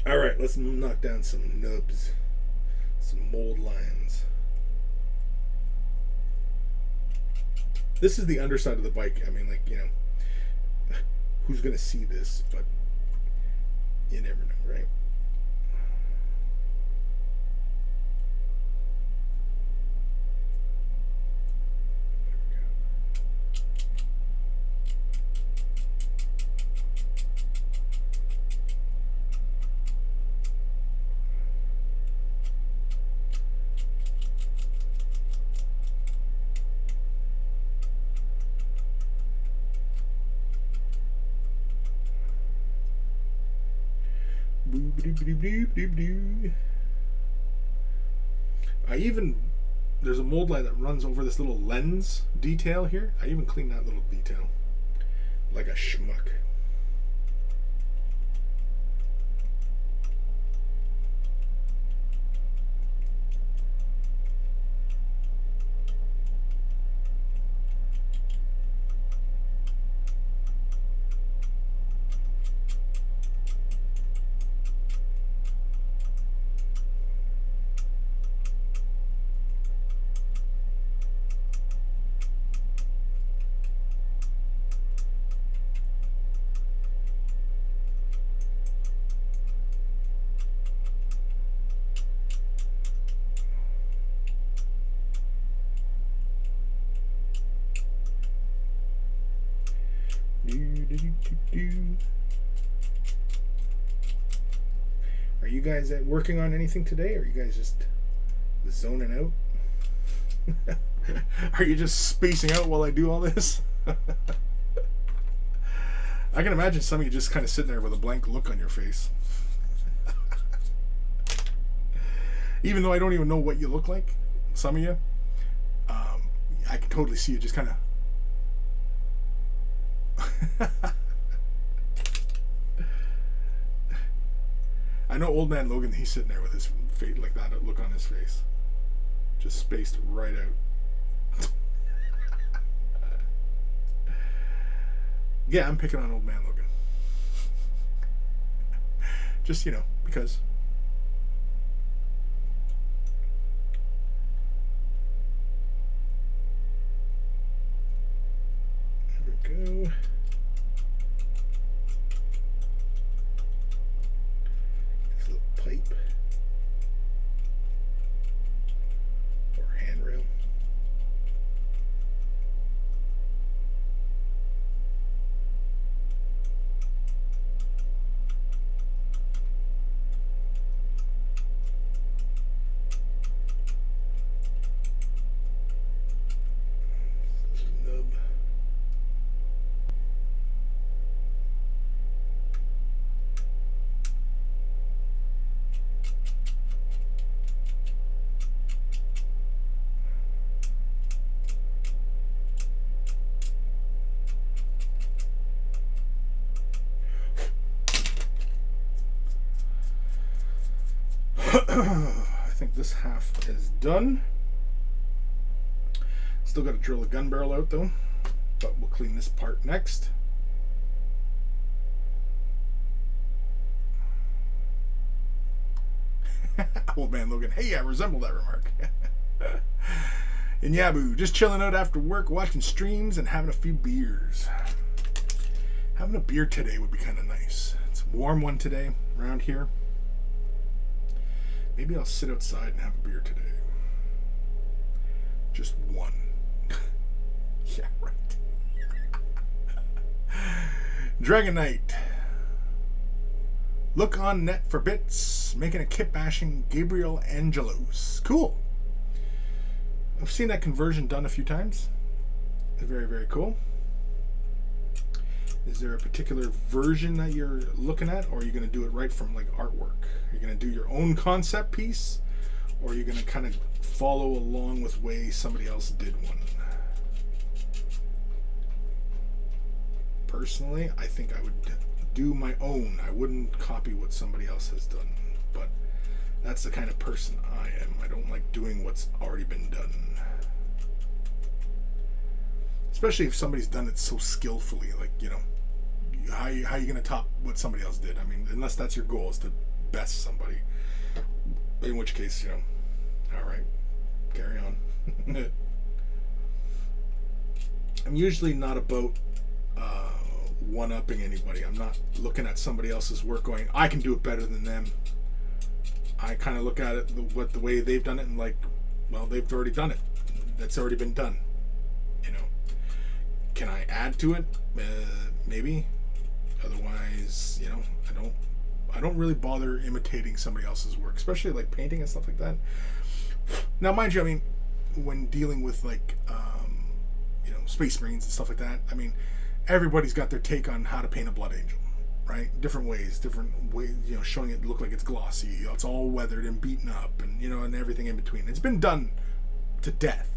All right, let's knock down some nubs, some mold lines. This is the underside of the bike. I mean, like, you know, who's gonna see this? But you never know, right? There's a mold light that runs over this little lens detail here. I even cleaned that little detail like a schmuck. Are you guys working on anything today, or are you guys just zoning out? Are you just spacing out while I do all this? I can imagine some of you just kind of sitting there with a blank look on your face. Even though I don't even know what you look like, some of you, I can totally see you just kind of I know old man Logan, he's sitting there with his face like that look on his face, just spaced right out. Yeah, I'm picking on old man Logan. Just, because. There we go. Pipe or handrail. Nub. I think this half is done. Still got to drill a gun barrel out though, but we'll clean this part next. Old man Logan, hey, I resemble that remark. In Yabu, just chilling out after work, watching streams and having a few beers. Having a beer today would be kind of nice. It's a warm one today around here. Maybe I'll sit outside and have a beer today. Just one. Yeah, right. Dragon Knight. Look on net for bits. Making a kit bashing Gabriel Angelos. Cool. I've seen that conversion done a few times. It's very, very cool. Is there a particular version that you're looking at, or are you going to do it right from like artwork? Are you going to do your own concept piece, or are you going to kind of follow along with way somebody else did one? Personally, I think I would do my own. I wouldn't copy what somebody else has done, but that's the kind of person I am. I don't like doing what's already been done. Especially if somebody's done it so skillfully, like, how are you going to top what somebody else did? I mean, unless that's your goal, is to best somebody. In which case, all right, carry on. I'm usually not about one-upping anybody. I'm not looking at somebody else's work going, I can do it better than them. I kind of look at it the way they've done it and like, well, they've already done it. That's already been done. Can I add to it? Maybe. Otherwise, I don't really bother imitating somebody else's work, especially like painting and stuff like that. Now, mind you, I mean, when dealing with like, Space Marines and stuff like that, I mean, everybody's got their take on how to paint a Blood Angel, right? Different ways, showing it look like it's glossy. It's all weathered and beaten up, and and everything in between. It's been done to death,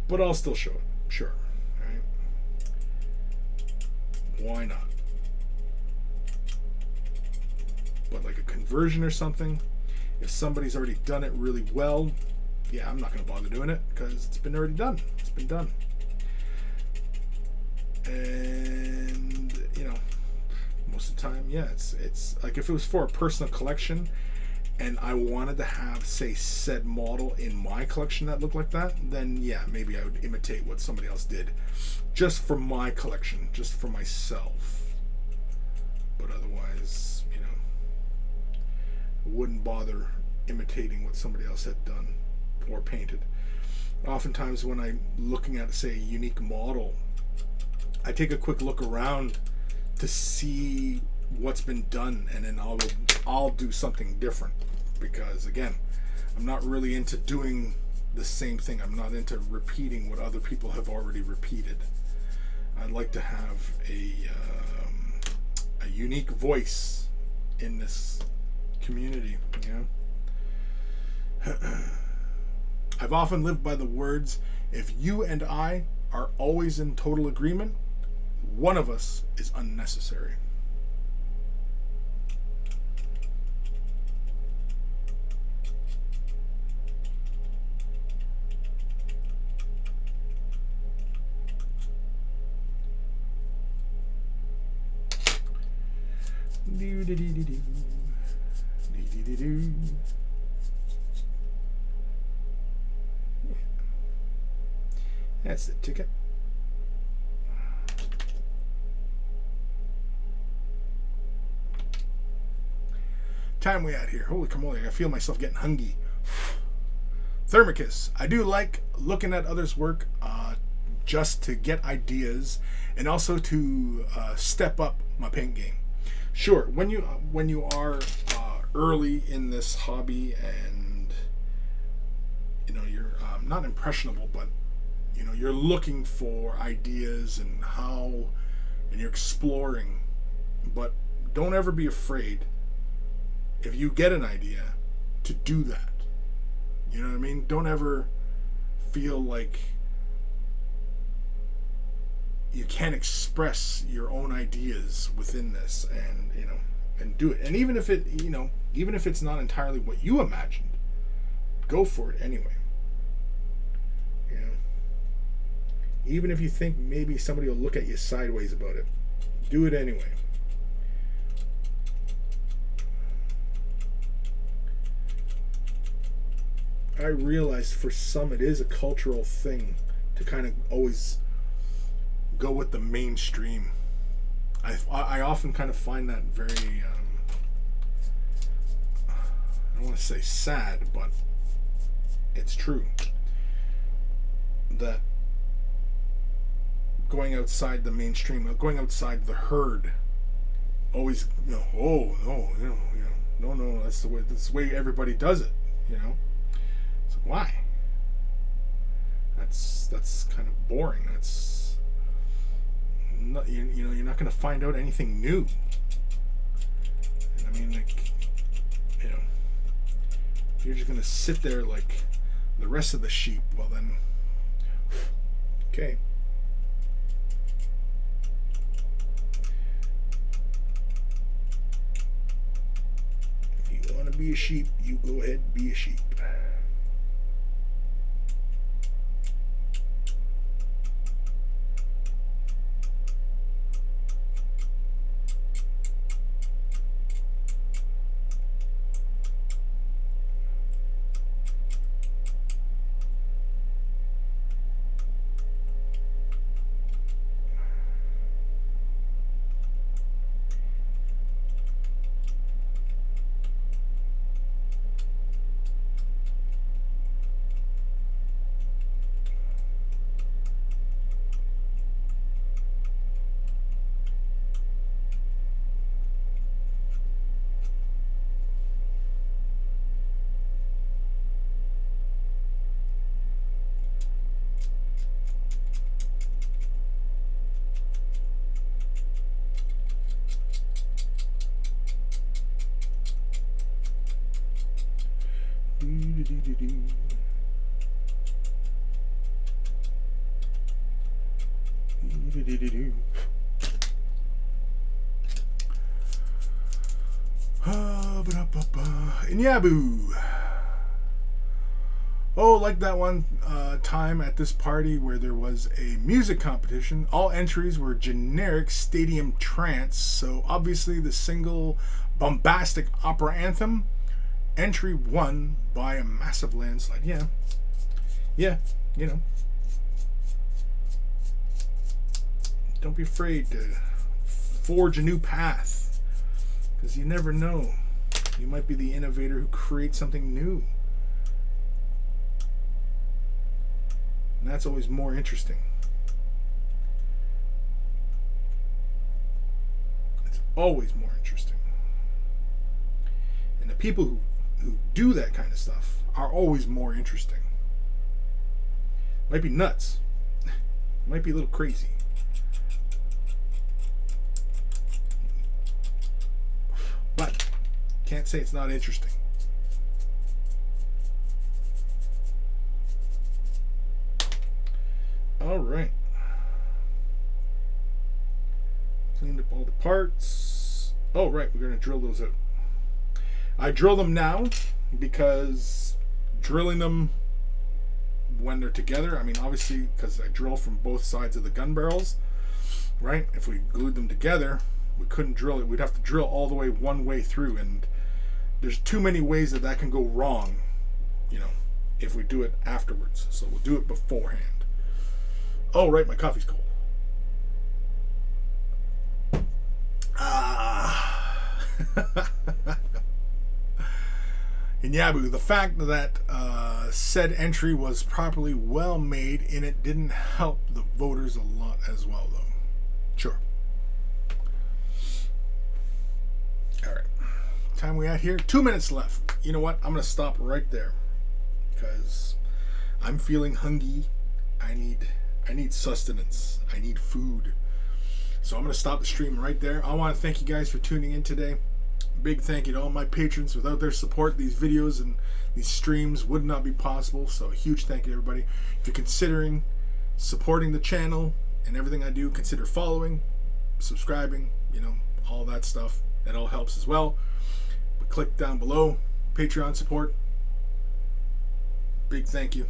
but I'll still show it. Sure, right? Why not? But like a conversion or something, if somebody's already done it really well, yeah, I'm not going to bother doing it because it's been already done. It's been done. And most of the time, yeah, it's like if it was for a personal collection and I wanted to have, say, said model in my collection that looked like that, then yeah, maybe I would imitate what somebody else did just for my collection, just for myself. But otherwise, wouldn't bother imitating what somebody else had done or painted. Oftentimes when I'm looking at, say, a unique model, I take a quick look around to see what's been done, and then I'll do something different, because again, I'm not really into doing the same thing. I'm not into repeating what other people have already repeated. I'd like to have a unique voice in this community. I've often lived by the words, if you and I are always in total agreement, one of us is unnecessary. That's the ticket. Time we at here. Holy camoly, I feel myself getting hungry. Thermicus. I do like looking at others' work just to get ideas and also to step up my paint game. Sure, when you are early in this hobby and you're not impressionable, but you're looking for ideas and you're exploring, but don't ever be afraid if you get an idea to do that. You know what I mean? Don't ever feel like you can't express your own ideas within this, and do it. And even if it's not entirely what you imagined, go for it anyway. Even if you think maybe somebody will look at you sideways about it, do it anyway. I realize for some it is a cultural thing to kind of always go with the mainstream. I often kind of find that very, I don't want to say sad, but it's true. That going outside the mainstream, going outside the herd, always, no, that's the way everybody does it, So why? That's kind of boring. That's not, you're not going to find out anything new. I mean, if you're just going to sit there like the rest of the sheep, well then, okay. If you want to be a sheep, you go ahead and be a sheep. Inyabu. Oh, like that one time at this party where there was a music competition. All entries were generic stadium trance, so obviously the single bombastic opera anthem entry won by a massive landslide. Yeah, you know. Don't be afraid to forge a new path, because you never know. You might be the innovator who creates something new. And that's always more interesting. It's always more interesting. And the people who do that kind of stuff are always more interesting. Might be nuts. Might be a little crazy. But can't say it's not interesting. All right. Cleaned up all the parts. Oh, right. We're going to drill those out. I drill them now because drilling them when they're together, I mean, obviously, because I drill from both sides of the gun barrels, right? If we glued them together, we couldn't drill it. We'd have to drill all the way one way through, and there's too many ways that can go wrong, you know, if we do it afterwards. So we'll do it beforehand. Oh, right, my coffee's cold. In Yabu, the fact that said entry was properly well made in it didn't help the voters a lot as well, though. Sure. All right. Time we at here? 2 minutes left. You know what? I'm going to stop right there because I'm feeling hungry. I need sustenance. I need food. So I'm going to stop the stream right there. I want to thank you guys for tuning in today. Big thank you to all my patrons. Without their support, these videos and these streams would not be possible. So a huge thank you to everybody. If you're considering supporting the channel and everything I do, consider following, subscribing, you know, all that stuff. That all helps as well. But click down below, Patreon support. Big thank you.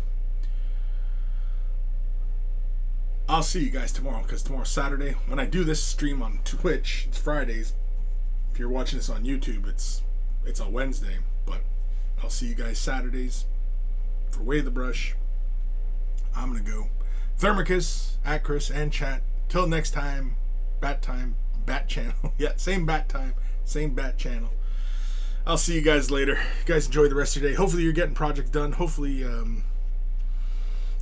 I'll see you guys tomorrow, because tomorrow's Saturday. When I do this stream on Twitch, it's Fridays. If you're watching this on YouTube, it's on Wednesday. But I'll see you guys Saturdays for Way the Brush. I'm going to go. Thermicus, at Chris, and chat. Till next time, bat channel. Yeah, same bat time, same bat channel. I'll see you guys later. You guys enjoy the rest of your day. Hopefully you're getting projects done. Hopefully you're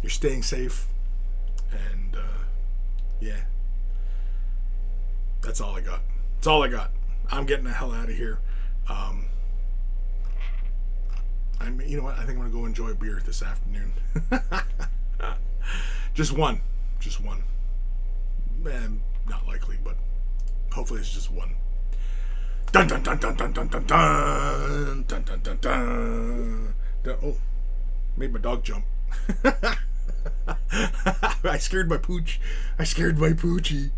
staying safe. And yeah, that's all I got. That's all I got. I'm getting the hell out of here. You know what? I think I'm gonna go enjoy a beer this afternoon. Just one. Man, not likely, but hopefully it's just one. Dun dun dun dun dun dun dun dun dun dun dun dun. Oh, made my dog jump. I scared my pooch. I scared my poochie.